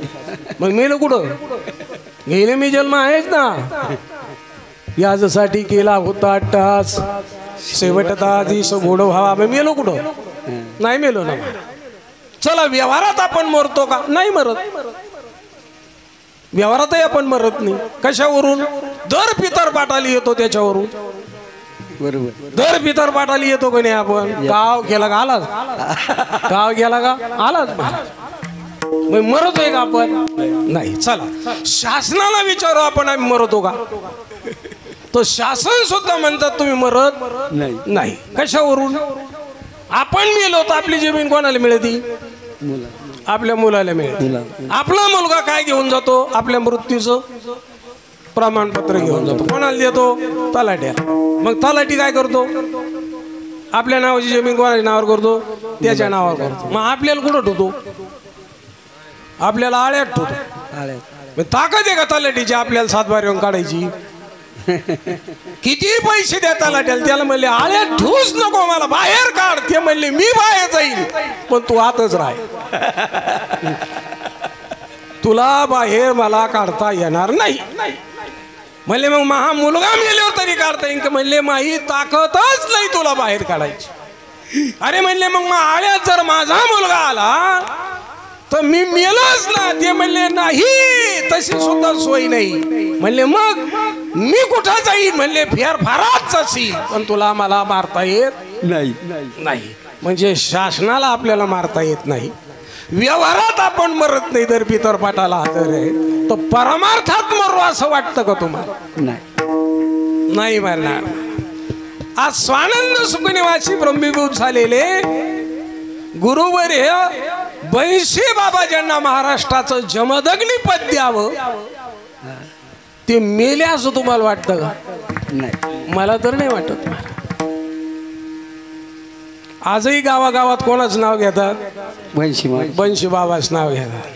मग मेलो कुठं? घेईन मी जन्म आहेच ना. यासाठी केला होता टास शेवटता दिस गोड व्हावा. मग मेलो कुठं? नाही मेलो ना. चला व्यवहारात आपण मरतो का? नाही मरत. व्यवहारातही आपण मरत नाही. कशावरून? दर पितर पाठाली येतो त्याच्यावरून. बरोबर. दर पितर पाठाली येतो का नाही आपण? गाव गेला का आलाच, गाव गेला का आलाच. मग मरतोय का आपण? नाही. चला शासनाला विचारू आपण, आम्ही मरतो का? तो शासन सुद्धा म्हणतात तुम्ही मरत नाही. कशावरून? आपण मेलो तर आपली जमीन कोणाला मिळते? आपल्या मुलाला मिळते. आपला मुलगा काय घेऊन जातो? आपल्या मृत्यूचं प्रमाणपत्र घेऊन जातो. कोणाला देतो? तलाट्याला. मग तलाठी काय करतो? आपल्या नावाची जमीन कोणाच्या नावावर करतो? त्याच्या नावावर करतो. मग आपल्याला कुठं ठेवतो? आपल्याला आळ्यात ठेवतो. ताकद आहे का तलाठीची आपल्याला सातबार येऊन काढायची? किती पैसे द्या तलाट्याला? त्याला म्हणले आळ्यात ठेवूच नको, मला बाहेर काढ. ते म्हणले मी बाहेर जाईल, पण तू आतच राह, तुला बाहेर मला काढता येणार नाही. म्हणले मग महा मुलगा मेल्यावर तरी काढता येईल का? म्हणले माही ताकदच नाही तुला बाहेर काढायची. अरे म्हणले मग आळ्यात जर माझा मुलगा आला तर मी मेलोच ना. ते म्हणले नाही, तशी सुद्धा सोय नाही. म्हणले मग मी कुठं जाईन? म्हणले फेरफारात जाशील, पण तुला मला मारता येत नाही. नाही. म्हणजे शासनाला आपल्याला मारता येत नाही, व्यवहारात आपण मरत नाही, तर पितरपाटाला हजर आहे. तर परमार्थात मरू असं वाटतं का तुम्हाला? नाही मरणार. आज स्वानंद सुखनिवासी ब्रह्मीभूत झालेले गुरुवर्य बैशी बाबा ज्यांना महाराष्ट्राचं जमदग्नी पद द्यावं ते मेले असं तुम्हाला वाटतं का? नाही, मला तर नाही वाटत. आजही गावागावात कोणाचं नाव घेतात? बंशी बाबाच नाव घेतात.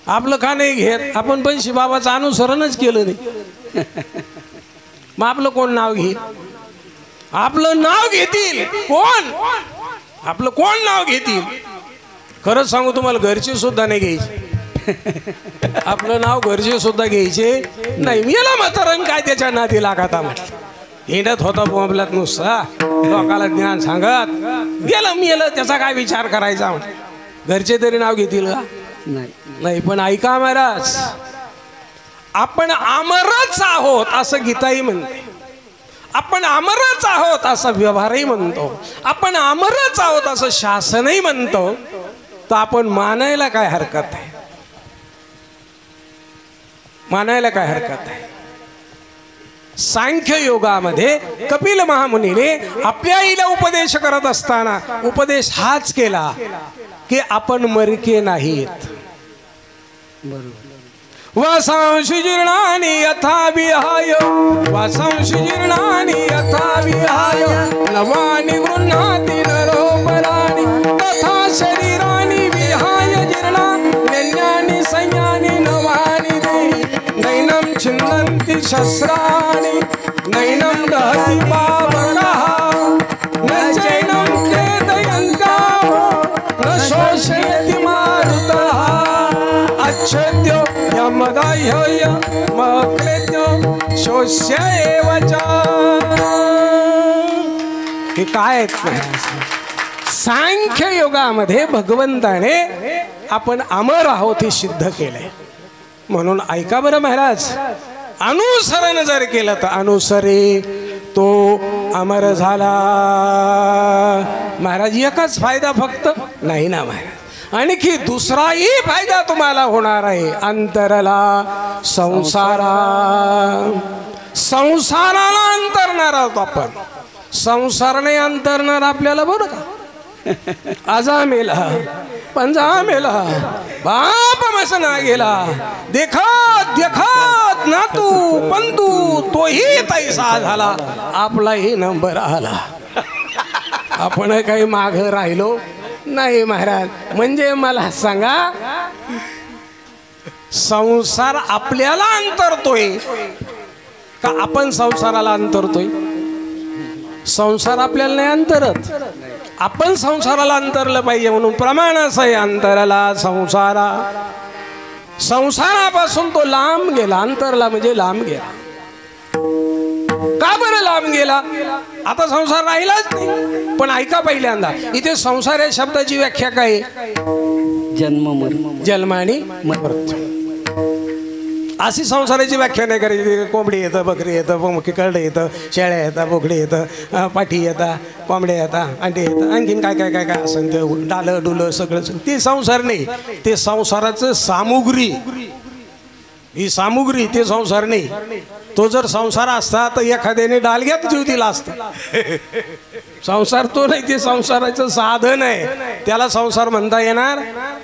आपलं का नाही घेत? आपण बंशी बाबाचं अनुसरणच केलं नाही. मग आपलं कोण नाव घेईल? आपलं नाव घेतील कोण? आपलं कोण नाव घेतील? खरंच सांगू तुम्हाला, घरचे सुद्धा नाही घ्यायचे. आपलं नाव घरचे सुद्धा घ्यायचे नाही. मेला म्हातारण काय त्याच्या नादी लागत म्हटलं. हिंडत होता बोंबलात नुसता, लोकाला ज्ञान सांगत गेलं मेलं, त्याचा काय विचार करायचा म्हटलं. घरचे तरी नाव घेतील का? नाही. पण ऐका महाराज, आपण अमरच आहोत असं गीताही म्हणते. आपण अमरच आहोत असा व्यवहारही म्हणतो. आपण अमरच आहोत असं शासनही म्हणतो. तर आपण मानायला काय हरकत आहे? मानायला काय हरकत आहे? सांख्य योगामध्ये कपिल महामुनीने आपल्या आईला उपदेश करत असताना उपदेश हाच केला की आपण मरके नाहीत. वासांशी जीर्णानि यथा विहाय, वासांशी जीर्णानि यथा विहाय, नवानि गृह्णाति नरोपराणि, तथा शरीराणि विहाय जीर्णा, नन्यानि संयानि नवानि देहि, नैनं छिन्नन्ति शस्त्राणि, नैनं दहति पावकः, न चैनं खेदयन्ताः, न शोषयति मारुतः, अच्छेद्यो यमदाह्य मक्लेद्यो शोष्य एव च. हे काय आहेत? सांख्य योगामध्ये भगवंताने आपण अमर आहोत हे सिद्ध केलंय. म्हणून ऐका बरं महाराज, अनुसरण जर केलं तर अनुसरे तो अमर झाला. महाराज एकच फायदा फक्त नाही ना महाराज, आणखी दुसराही फायदा तुम्हाला होणार आहे. अंतरला संसाराला अंतरणार आहोत आपण. संसार नाही अंतरणार आपल्याला बरं का. आजा मेला पंजा मेला बाप मसना गेला, देखत देखत नातू पंतू तोही तैसा झाला, आपलाही नंबर आला. आपण काही माग राहिलो नाही महाराज. म्हणजे मला सांगा, संसार आपल्याला अंतरतोय का आपण संसाराला अंतरतोय? संसार आपल्याला नाही अंतरत, आपण संसाराला अंतरलं पाहिजे. म्हणून प्रमाण असं आहे, अंतरला संसारा. संसारापासून तो लांब गेला. अंतरला म्हणजे लांब गेला. का बरं लांब गेला? आता संसार राहिलाच नाही. पण ऐका पहिल्यांदा, इथे संसार या शब्दाची व्याख्या काय? जन्म आणि मृत्यू. अशी संसाराची व्याख्या नाही करायची. कोंबडी येतं, बकरी येतं, कळडं येतं, शेळ्या येतात, बोकडे येतं, पाठी येतात, कोंबड्या येतात, अंडे येतात, आणखीन काय काय काय काय असं ते डालं डुलं सगळं. ते संसार नाही, ते संसाराचं सामुग्री. ही सामुग्री ते संसार नाही. तो जर संसार असता तर एखाद्याने डालग्यात जीव दिला असता. संसार तो नाही, ते संसाराचं साधन आहे. त्याला संसार म्हणता येणार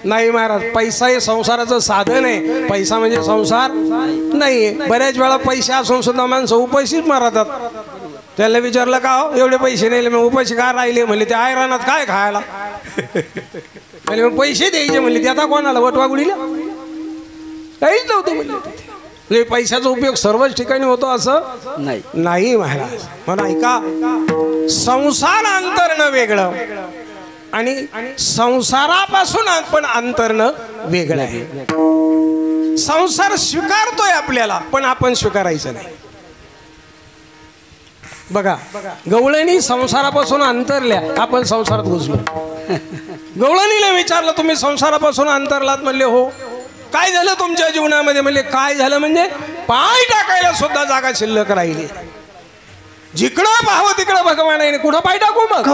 नाही महाराज. पैसा हे संसाराचं साधन आहे. पैसा म्हणजे संसार नाही. बऱ्याच वेळा पैसे असून सुद्धा माणसं उपाशीच मारतात. त्याला विचारलं का हो एवढे पैसे नाही, मग उपाशी का राहिले? म्हणले ते आयरानात काय खायला. म्हणजे मग पैसे द्यायचे म्हणले, ते आता कोणाला वटवागुडीला काहीच नव्हतं म्हणले. पैशाचा उपयोग सर्वच ठिकाणी होतो असं नाही महाराज. म्हणून ऐका, संसार अंतरणं वेगळं आणि संसारापासून आपण अंतरणं वेगळं आहे. संसार स्वीकारतोय आपल्याला, पण आपण स्वीकारायचं नाही. बघा गवळणी संसारापासून अंतरल्या, आपण संसारात घुसलो. गवळणीला विचारलं तुम्ही संसारापासून अंतरलात, म्हणले हो. काय झालं तुमच्या जीवनामध्ये? म्हणले काय झालं म्हणजे पाय टाकायला सुद्धा जागा शिल्लक राहिली. जिकडं पाहावं तिकडं भगवान आहे, कुठं पाय टाकू मग?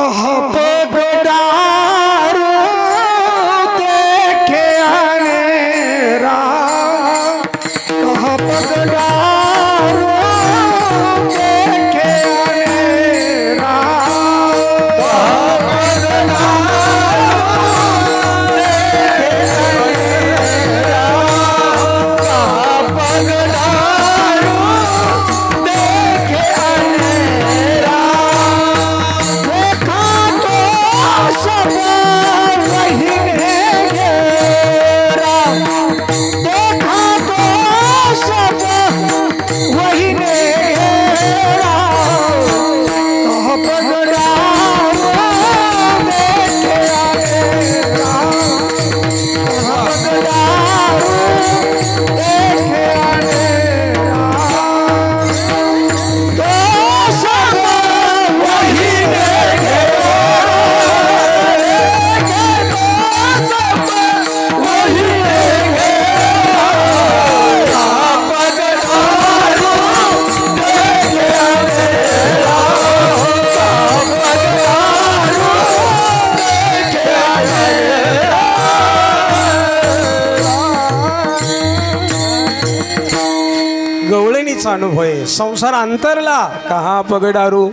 गवळणीचा अनुभव आहे. संसार अंतरला कहा पगडारू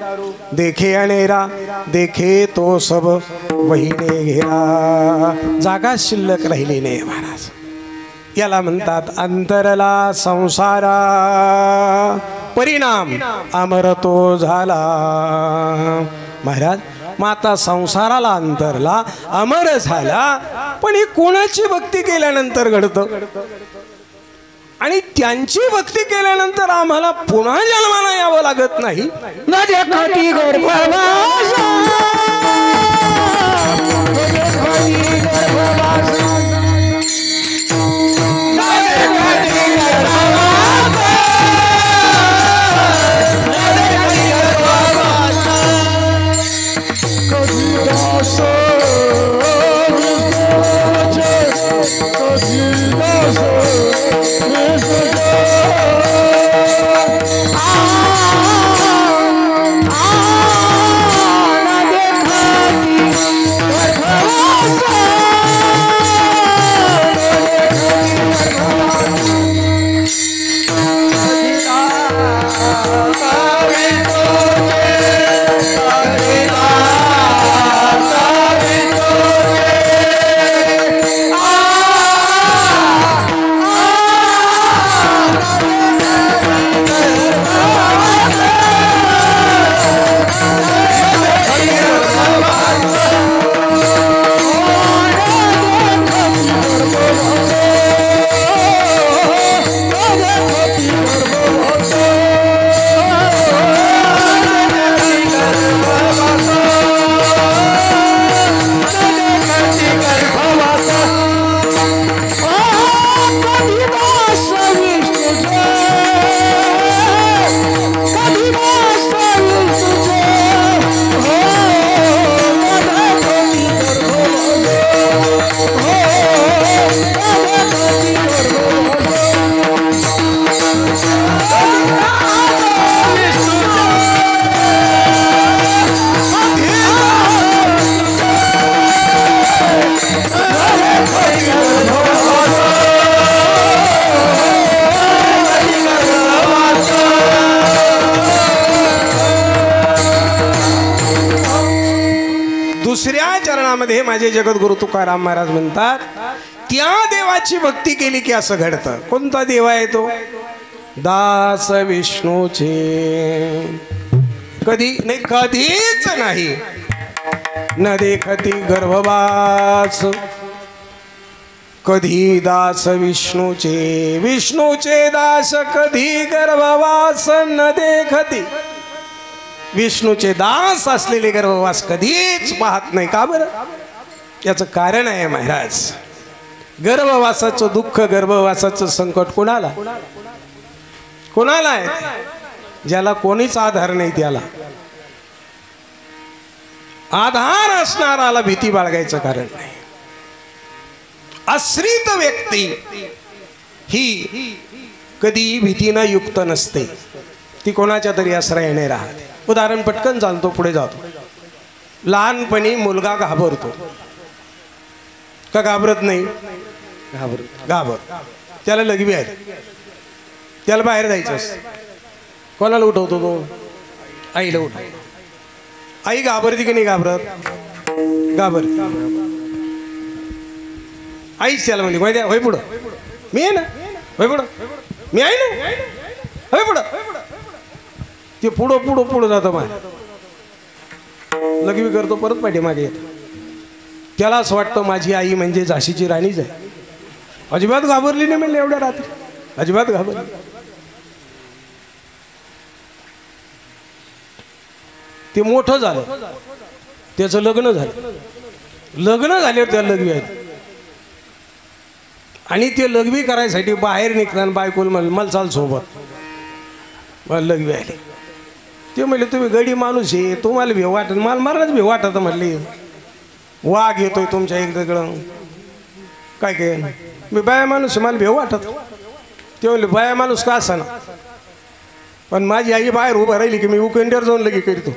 देखे अनेरा, देखे तो सब वहीने घेरा. जागा शिल्लक राहिली नाही महाराज. याला म्हणतात अंतरला संसारा, परिणाम अमर तो झाला. महाराज माता संसाराला अंतरला, अमर झाला. पण ही कोणाची भक्ती केल्यानंतर घडतं? आणि त्यांची भक्ती केल्यानंतर आम्हाला पुन्हा जन्माला यावं लागत नाही. दुसऱ्या चरणामध्ये माझे जगद्गुरु तुकाराम महाराज म्हणतात, त्या देवाची भक्ती केली की असं घडतं. कोणता देव आहे तो? दास विष्णूचे. कधी नाही, कधीच नाही. न देखती गर्भवास, कधी दास विष्णूचे. विष्णूचे दास कधी गर्भवास न देखती. विष्णूचे दास असलेले गर्भवास कधीच पाहत नाही. का बरं? याचं कारण आहे महाराज, गर्भवासाचं दुःख, गर्भवासाचं संकट कोणाला कोणाला आहे? ज्याला कोणीच आधार नाही त्याला. आधार असणाराला भीती बाळगायचं कारण नाही. आश्रित व्यक्ती ही कधी भीतीनं युक्त नसते. ती कोणाच्या तरी आश्रयाने राहते. उदाहरण पटकन चालतो, पुढे जातो. लहानपणी मुलगा घाबरतो का घाबरत नाही? घाबर. त्याला लघवी आहे, त्याला बाहेर जायचं असतं. कोणाला उठवतो तो? आईला उठवतो. आई घाबरती की नाही घाबरत? घाबर. आईच त्याला म्हणते माहिती आहे, होय पुढं मी आहे ना, होय पुढं मी आहे ना, होय पुढं. ते पुढं पुढं पुढं जातं. माझ्या लघवी करतो, परत पाठीमागे येतो. त्याला असं वाटतं माझी आई म्हणजे झाशीची राणीच आहे. अजिबात घाबरली नाही म्हणले एवढ्या रात्री, अजिबात घाबरली. ते मोठं झालं, त्याचं लग्न झालं. लग्न झाल्यावर त्याला लघवी आहे. आणि ते लघवी करायसाठी बाहेर निघताना बायकोल म्हणलं मला चाल सोबत. मला लघवी आली. ते म्हणले तुम्ही गडी माणूस आहे, तुम्हाला भेव वाटत, मला मरणाच भेव वाटत. म्हणले वाघ येतोय तुमच्या इकडं, काय काय मी बाया माणूस मला भेव वाटत. ते म्हणले बाया माणूस का असा ना, पण माझी आई बाहेर उभं राहिली की मी उकेंड्यावर जाऊन लगी करीतो.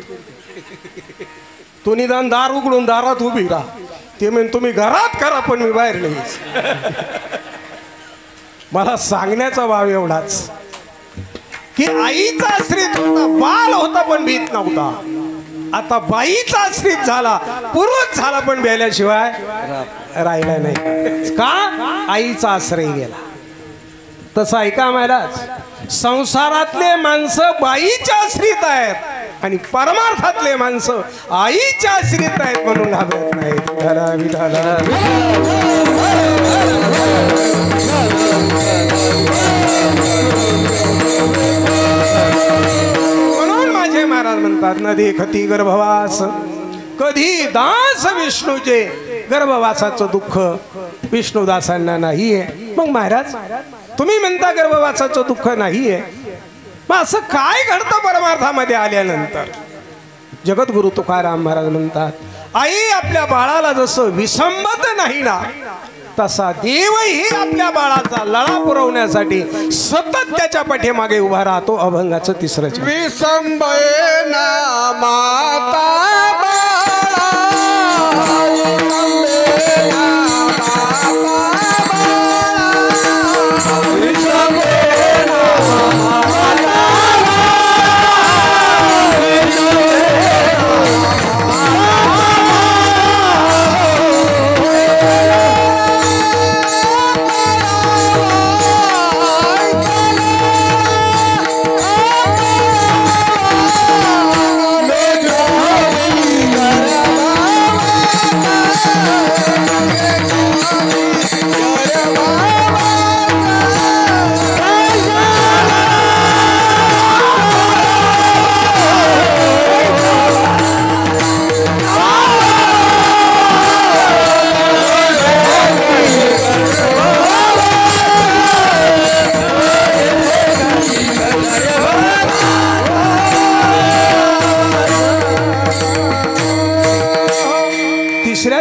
तो निदान दार उघडून दारात उभी राहा. ते म्हण तुम्ही घरात करा पण मी बाहेर लगेच. मला सांगण्याचा भाव एवढाच की आईचा आश्रित होता, बाल होता पण भीत नव्हता. आता बाईचा आश्रित झाला, पुरुष झाला पण भ्याल्याशिवाय राहिला नाही. का? आईचा आश्रय गेला. तसं ऐका महाराज, संसारातले माणसं बाईच्या आश्रित आहेत आणि परमार्थातले माणसं आईच्या आश्रित आहेत म्हणून घाबरत नाहीत. म्हणून माझे महाराज म्हणतात न देखती गर्भवास कधी दास विष्णूचे. गर्भवासाचं दुःख विष्णुदासांना नाही आहे. मग महाराज तुम्ही म्हणता गर्भवासाचं दुःख नाही आहे, मग असं काय घडतं परमार्थामध्ये आल्यानंतर? जगद्गुरु तुकाराम महाराज म्हणतात आई आपल्या बाळाला जसं विसंबत नाही ना, तसा देवही आपल्या बाळाचा लळा पुरवण्यासाठी सतत त्याच्या पाठीमागे उभा राहतो. अभंगाचं तिसरं चरण. विसंबयना माता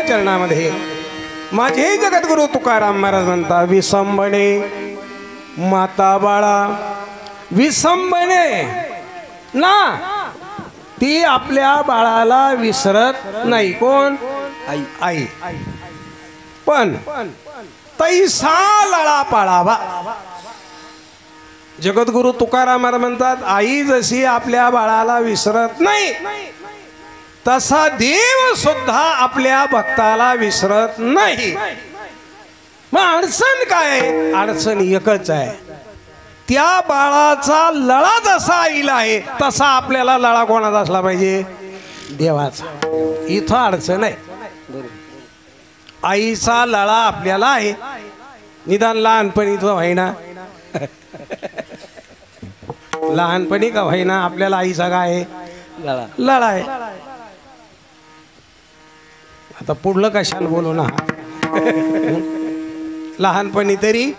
चरणामध्ये माझे जगद्गुरु तुकाराम महाराज म्हणतात विसंबणे माता बाळा. विसंबणे ना, ती आपल्या बाळाला विसरत नाही. कोण? आई. आई. पण तैसा लळा पाळावा. जगद्गुरु तुकाराम महाराज म्हणतात आई जशी आपल्या बाळाला विसरत नाही, तसा देव सुद्धा आपल्या भक्ताला विसरत नाही. मग अडचण काय? अडचण एकच आहे, त्या बाळाचा लळा जसा आईला आहे तसा आपल्याला लळा कोणाचा असला पाहिजे? देवाचा. इथं अडचण आहे. आईचा लळा आपल्याला आहे, निदान लहानपणी तो व्हायना, लहानपणी का व्हायना आपल्याला आईचा काय आहे? लळा आहे. आता पुढलं कशाला बोलू ना, लहानपणी तरी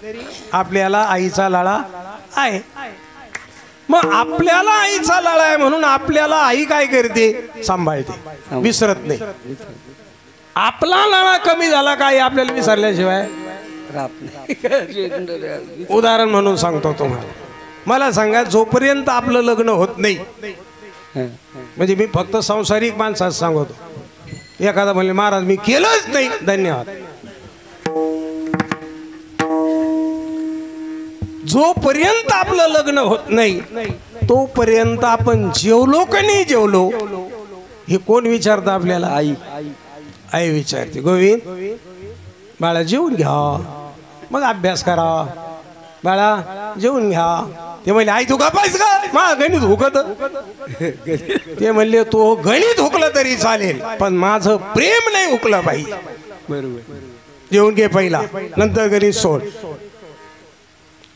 आपल्याला आईचा लळा आहे. मग आपल्याला आईचा लळा आहे म्हणून आपल्याला आई काय करते, सांभाळते, विसरत नाही. आपला लळा कमी झाला काय आपल्याला विसरल्याशिवाय उदाहरण म्हणून सांगतो तुम्हाला. मला सांगा, जोपर्यंत आपलं लग्न होत नाही, म्हणजे मी फक्त सांसारिक माणसात सांगतो, एखादा म्हणले महाराज मी केलंच नाही, धन्यवाद. जोपर्यंत आपलं लग्न होत नाही तोपर्यंत आपण जेवलो का नाही जेवलो हे कोण विचारतं आपल्याला? आई. आई विचारते, गोविंद बाळा जेवून घ्या, मग अभ्यास करा, बाळा जेवून घ्या. ते म्हणले आई तू का पाहिजे का, मा गणित हुकत. ते म्हणले तो गणित हुकलं तरी चालेल, पण माझं प्रेम नाही हुकलं पाहिजे. बरोबर, जेवून घे पहिला, नंतर गणित सोड.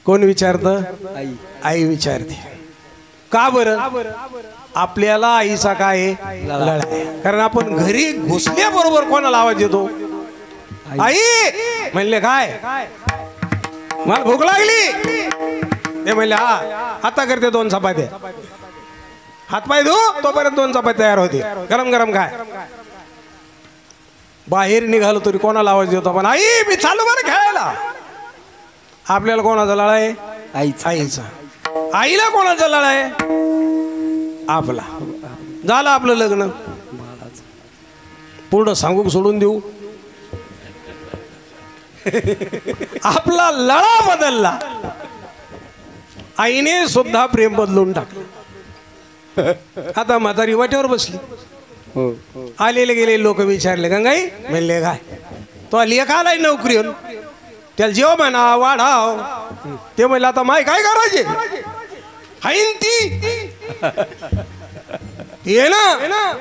कोण विचारतं? आई. आई विचारते. का बरं? आपल्याला आईचा काय लळा आहे, कारण आपण घरी घुसल्याबरोबर कोणाला आवाज देतो? आई. म्हणले काय, मला भूक लागली. ते म्हणले हा, आता करते 2 चपात्या, हातपाय धु, तोपर्यंत 2 चपात्या तयार होते, गरम गरम काय. बाहेर निघालो तरी कोणाला आवाज देतो आपण? आई मी चालू बरं खेळायला. आपल्याला कोणाचा लळा आहे? आईचा. आईला कोणाचा लळा आहे? आपला. झालं आपलं लग्न, पूर्ण सांगू सोडून देऊ, आपला लळा बदलला. आईने सुद्धा प्रेम बदलून टाकलं. आता म्हातारी वाट्यावर बसली. आलेले गेले लोक विचारले, गंगाई म्हणले काय तो लेख आलाय नोकरीहून, त्याला जेव म्हणा वाढाव. ते म्हणले आता माय काय करायचे, हाईन ती ये ना.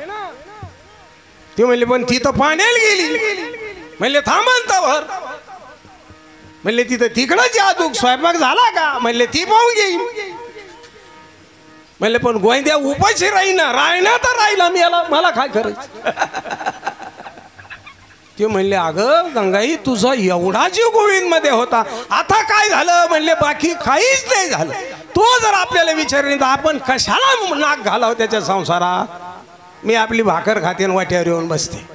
ते म्हणले पण ती तर पाण्याला गेली. म्हणले थांबंतावर. म्हणले तिथं तिकडंच अजून स्वयंपाक झाला का? म्हणले ती पाहून घेईन. म्हणले पण गोंद्या उपाशी राहीना, राहिना तर राहिला, मी याला मला काय करायचं. ते म्हणले अगं गंगाई तुझा एवढा जीव गोविंद मध्ये होता, आता काय झालं? म्हणले बाकी काहीच नाही झालं. तो जर आपल्याला विचारले तर आपण कशाला नाक घालावं त्याच्या संसारात? मी आपली भाकर खाते आणि वाट्यावर येऊन बसते.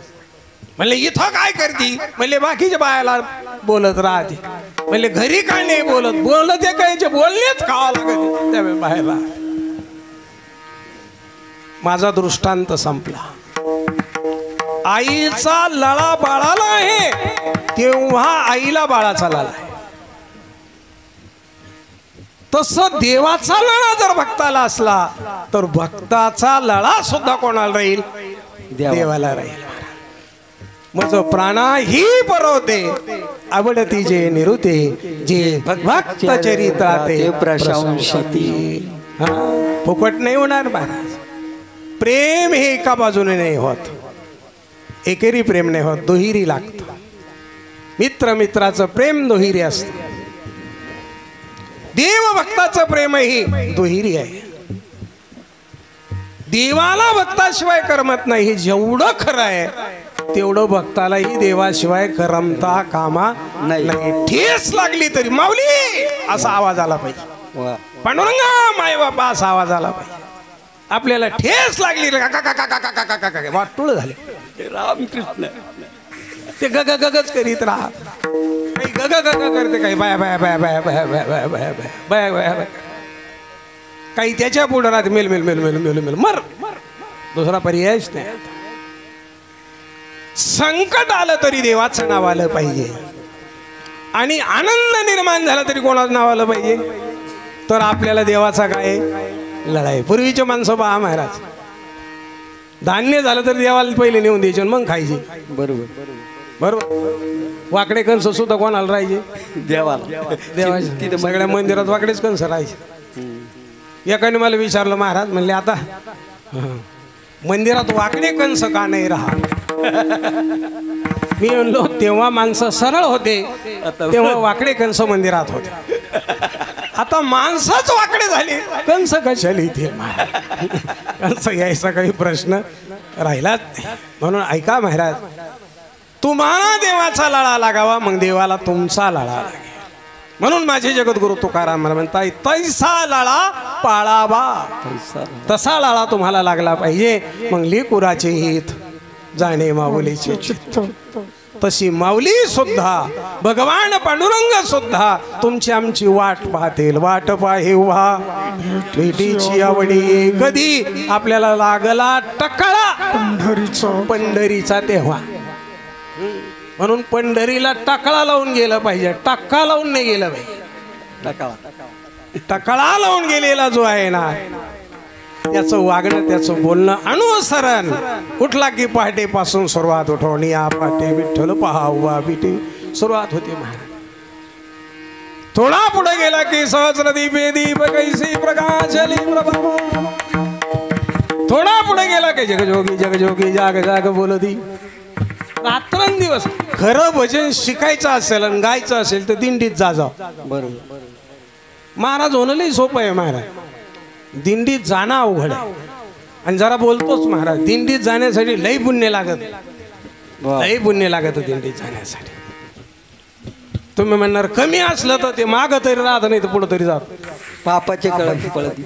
म्हणले इथं काय करती? म्हणले बाकीच्या बायाला बोलत राहते. म्हणले घरी काय नाही बोलत, बोलत काय बोललेच खावा लागत त्यावेळी बाहेर. माझा दृष्टांत संपला. आईचा लळा बाळाला आहे तेव्हा आईला बाळाचा लळा आहे. तसं देवाचा लळा जर भक्ताला असला तर भक्ताचा लळा सुद्धा कोणाला राहील? देवाला राहील. मज प्राणा ही परवते आवडती जे निरुते, जे भक्त चरित्राते प्रशंसती. फुकट नाही होणार महाराज. प्रेम हे एका बाजूने नाही होत, एकेरी प्रेम नाही होत, दुहेरी लागतं. मित्र मित्राचं प्रेम दुहेरी असतं. देव भक्ताचं प्रेमही दुहेरी आहे. देवाला भक्ताशिवाय करमत नाही हे जेवढं खरं आहे तेवढं भक्तालाही देवाशिवाय करमता कामा नाही. ठेस लागली तरी माऊली असा आवाज आला पाहिजे. पांडुरंगा माय बाबा असा आवाज आला पाहिजे. आपल्याला ठेस लागली वाटुळ झाले रामकृष्ण ते गग गगच करीत राहा. काही गग गग करते, काही बाया बाया बाया बाया बाया बाया बाया बाया बाया बाया बाया, काही त्याच्या पुढे राहते मेल मेल मेल मेल मेल मेल मर. दुसरा पर्यायच नाही. संकट आलं तरी देवाचं नाव आलं पाहिजे, आणि आनंद निर्माण झाला तरी कोणाचं नाव आलं पाहिजे. तर आपल्याला देवाचा काय लढाई. पूर्वीचे माणसं पहा महाराज, धान्य झालं तर देवाला पहिले नेऊन द्यायचे मग खायचे. बरोबर बरोबर. वाकडे कंस सुद्धा कोणाला राहायचे? देवाला. देवाच्या सगळ्या मंदिरात वाकडेच कंस राहायचे. एकाने मला विचारलं महाराज, म्हणले आता मंदिरात वाकडे कंस का नाही राहा? मी म्हणलो तेव्हा माणसं सरळ होते, तेव्हा वाकडे कंस मंदिरात होते. आता माणसंच वाकडे झाले, कंस कशाला इथे? कंस यायचा काही प्रश्न राहिलाच नाही. म्हणून ऐका महाराज, तुम्हाला देवाचा लळा लागावा, मग देवाला तुमचा लळा लागेल. म्हणून माझे जगद्गुरु तुकाराम मला म्हणताय, तैसा लाळा पाळावा, तसा लाळा तुम्हाला लागला पाहिजे. मग लेकुराचे हित जाणे माऊलीचे चित्त. तशी माऊली सुद्धा, भगवान पांडुरंग सुद्धा तुमची आमची वाट पाहतील. वाट पाहे उभा भेटीची आवडी, कधी आपल्याला लागला टक्कळा पंढरीचा तेव्हा. म्हणून पंढरीला टाकळा लावून गेलं पाहिजे, टक्का लावून नाही गेलं पाहिजे. टकळा लावून गेलेला जो आहे ना, त्याचं वागणं, त्याचं बोलणं, अनुसरण. उठला की पहाटेपासून सुरुवात, उठवणी या पहाटे विठ्ठल पहावा बिटे सुरुवात होती महाराज. थोडा पुढे गेला की सहस्र दीपे दीप कैसी प्रकाशली प्रभा. थोडा पुढे गेला की जगजोगी जगजोगी जाग जाग बोलती. रात्रंदिवस खरं भजन शिकायचं असेल आणि गायचं असेल तर दिंडीत जा. बरोबर महाराज, होणं लई सोपं आहे महाराज. दिंडीत जाणं अवघड आहे. आणि जरा बोलतोच महाराज, दिंडीत जाण्यासाठी लई पुण्य लागत, लई पुण्य लागत दिंडीत जाण्यासाठी. तुम्ही म्हणणार कमी असलं तर ते माग तरी राहत, नाही तर पुढं तरी जात. पापाचे कळत पळत.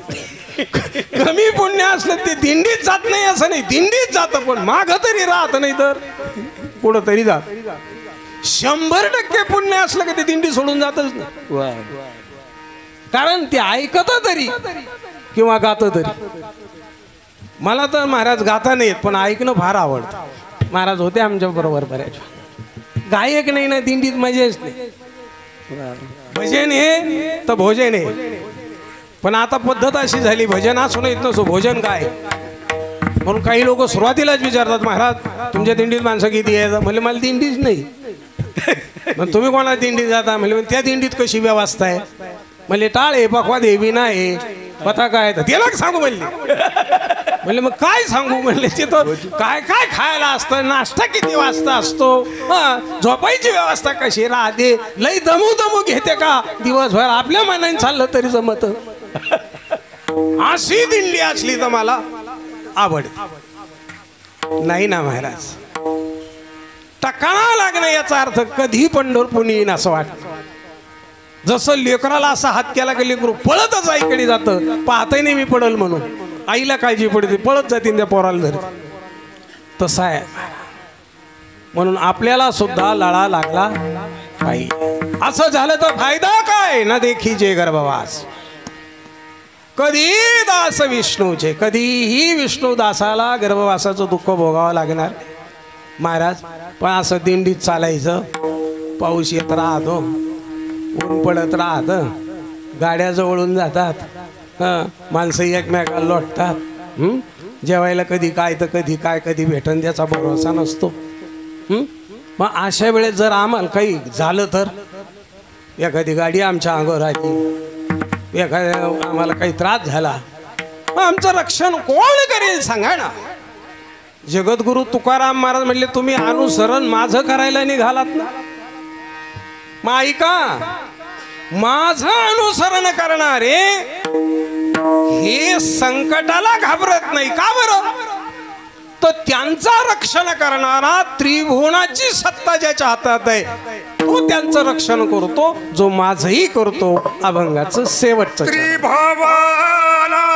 कमी पुण्य असलं ते दिंडीत जात नाही असं नाही, दिंडीत जात पण माग तरी राहत, नाही तर पुढं तरी जात. 100% पुण्य असलं की ते दिंडी सोडून जातच नाही. कारण ते ऐकत तरी किंवा गात तरी. मला तर महाराज गाता नाहीत पण ऐकणं फार आवडतं. महाराज होते आमच्या बरोबर बऱ्याच. गायक नाही ना दिंडीत मजेच नाही. भजन हे तर भोजन हे. पण आता पद्धत अशी झाली, भजन असून येत नसो भोजन काय. म्हणून काही लोक सुरुवातीलाच विचारतात, महाराज तुमच्या दिंडीत माणसं किती आहे? म्हणजे मला दिंडीच नाही. मग तुम्ही कोणा दिंडीत जाता? म्हणजे त्या दिंडीत कशी व्यवस्था आहे? म्हणजे टाळ आहे, पकवाद आहे, विना आहे, पताका आहे. त्याला सांगू म्हणले. म्हणले मग काय सांगू म्हणले, तिथं काय काय खायला असतं, नाश्ता किती वाजता असतो, झोपायची व्यवस्था कशी राहते, लई दमू दमू घेते का दिवसभर? आपल्या मनाने चाललं तरी जमत. अशी दिंडी असली तर मला आवड नाही ना महाराज. टकाळा लागणं याचा अर्थ कधी पंढरपूर येईन असं वाटतं. जसं लेकराला असा हात केला की लेकरू पळतच आईकडे जातं, पाहतही नाही मी पडल म्हणून. आईला काळजी पडते, पळत जातील त्या पोराला धर. तसं आहे. म्हणून आपल्याला सुद्धा लळा लागला पाहिजे. असं झालं तर फायदा काय ना देखीचे गर्भवास. कधी दास विष्णूचे, कधीही विष्णू दासाला गर्भवासाचं दुःख भोगावं लागणार महाराज. पण असं दिंडीत चालायचं, पाऊस येत राहतो, ऊन पडत राहतं, गाड्या जवळून जातात, माणसं एकमेकाला लोटतात, जेवायला कधी काय तर कधी काय, कधी भेटन त्याचा भरोसा नसतो. मग अशा वेळेस जर आम्हाला काही झालं तर, एखादी गाडी आमच्या अंगावर आली, एखाद्या आम्हाला काही त्रास झाला, आमचं रक्षण कोण करेल सांगा ना. जगद्गुरु तुकाराम महाराज म्हणले, तुम्ही अनुसरण माझं करायला निघालात ना, मग ऐका, माझं अनुसरण करणारे हे संकटाला घाबरत नाही. का बरं? तर त्यांचा रक्षण करणारा त्रिभुवनाची सत्ता ज्याच्या हातात आहे तो त्यांचं रक्षण करतो, जो माझंही करतो. अभंगाचं शेवटचं त्रिभुवना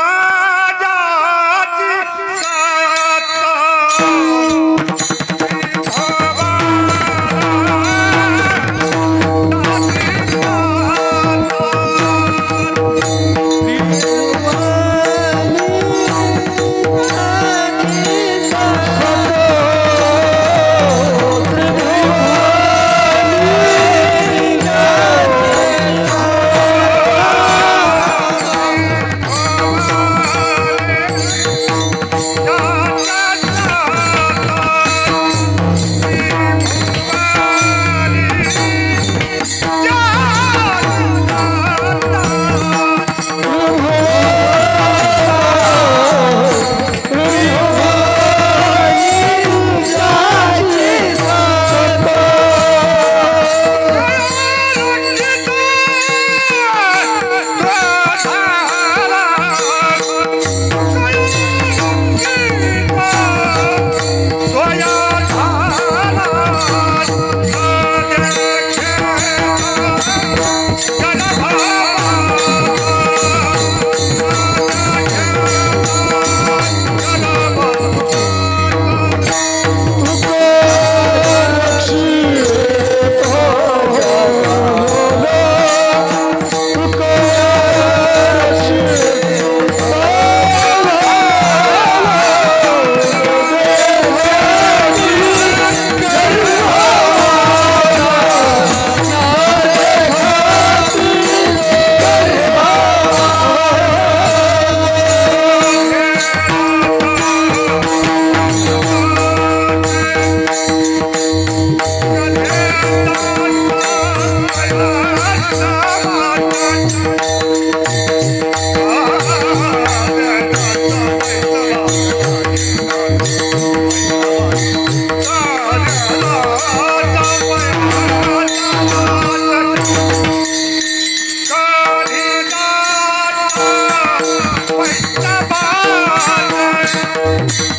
देई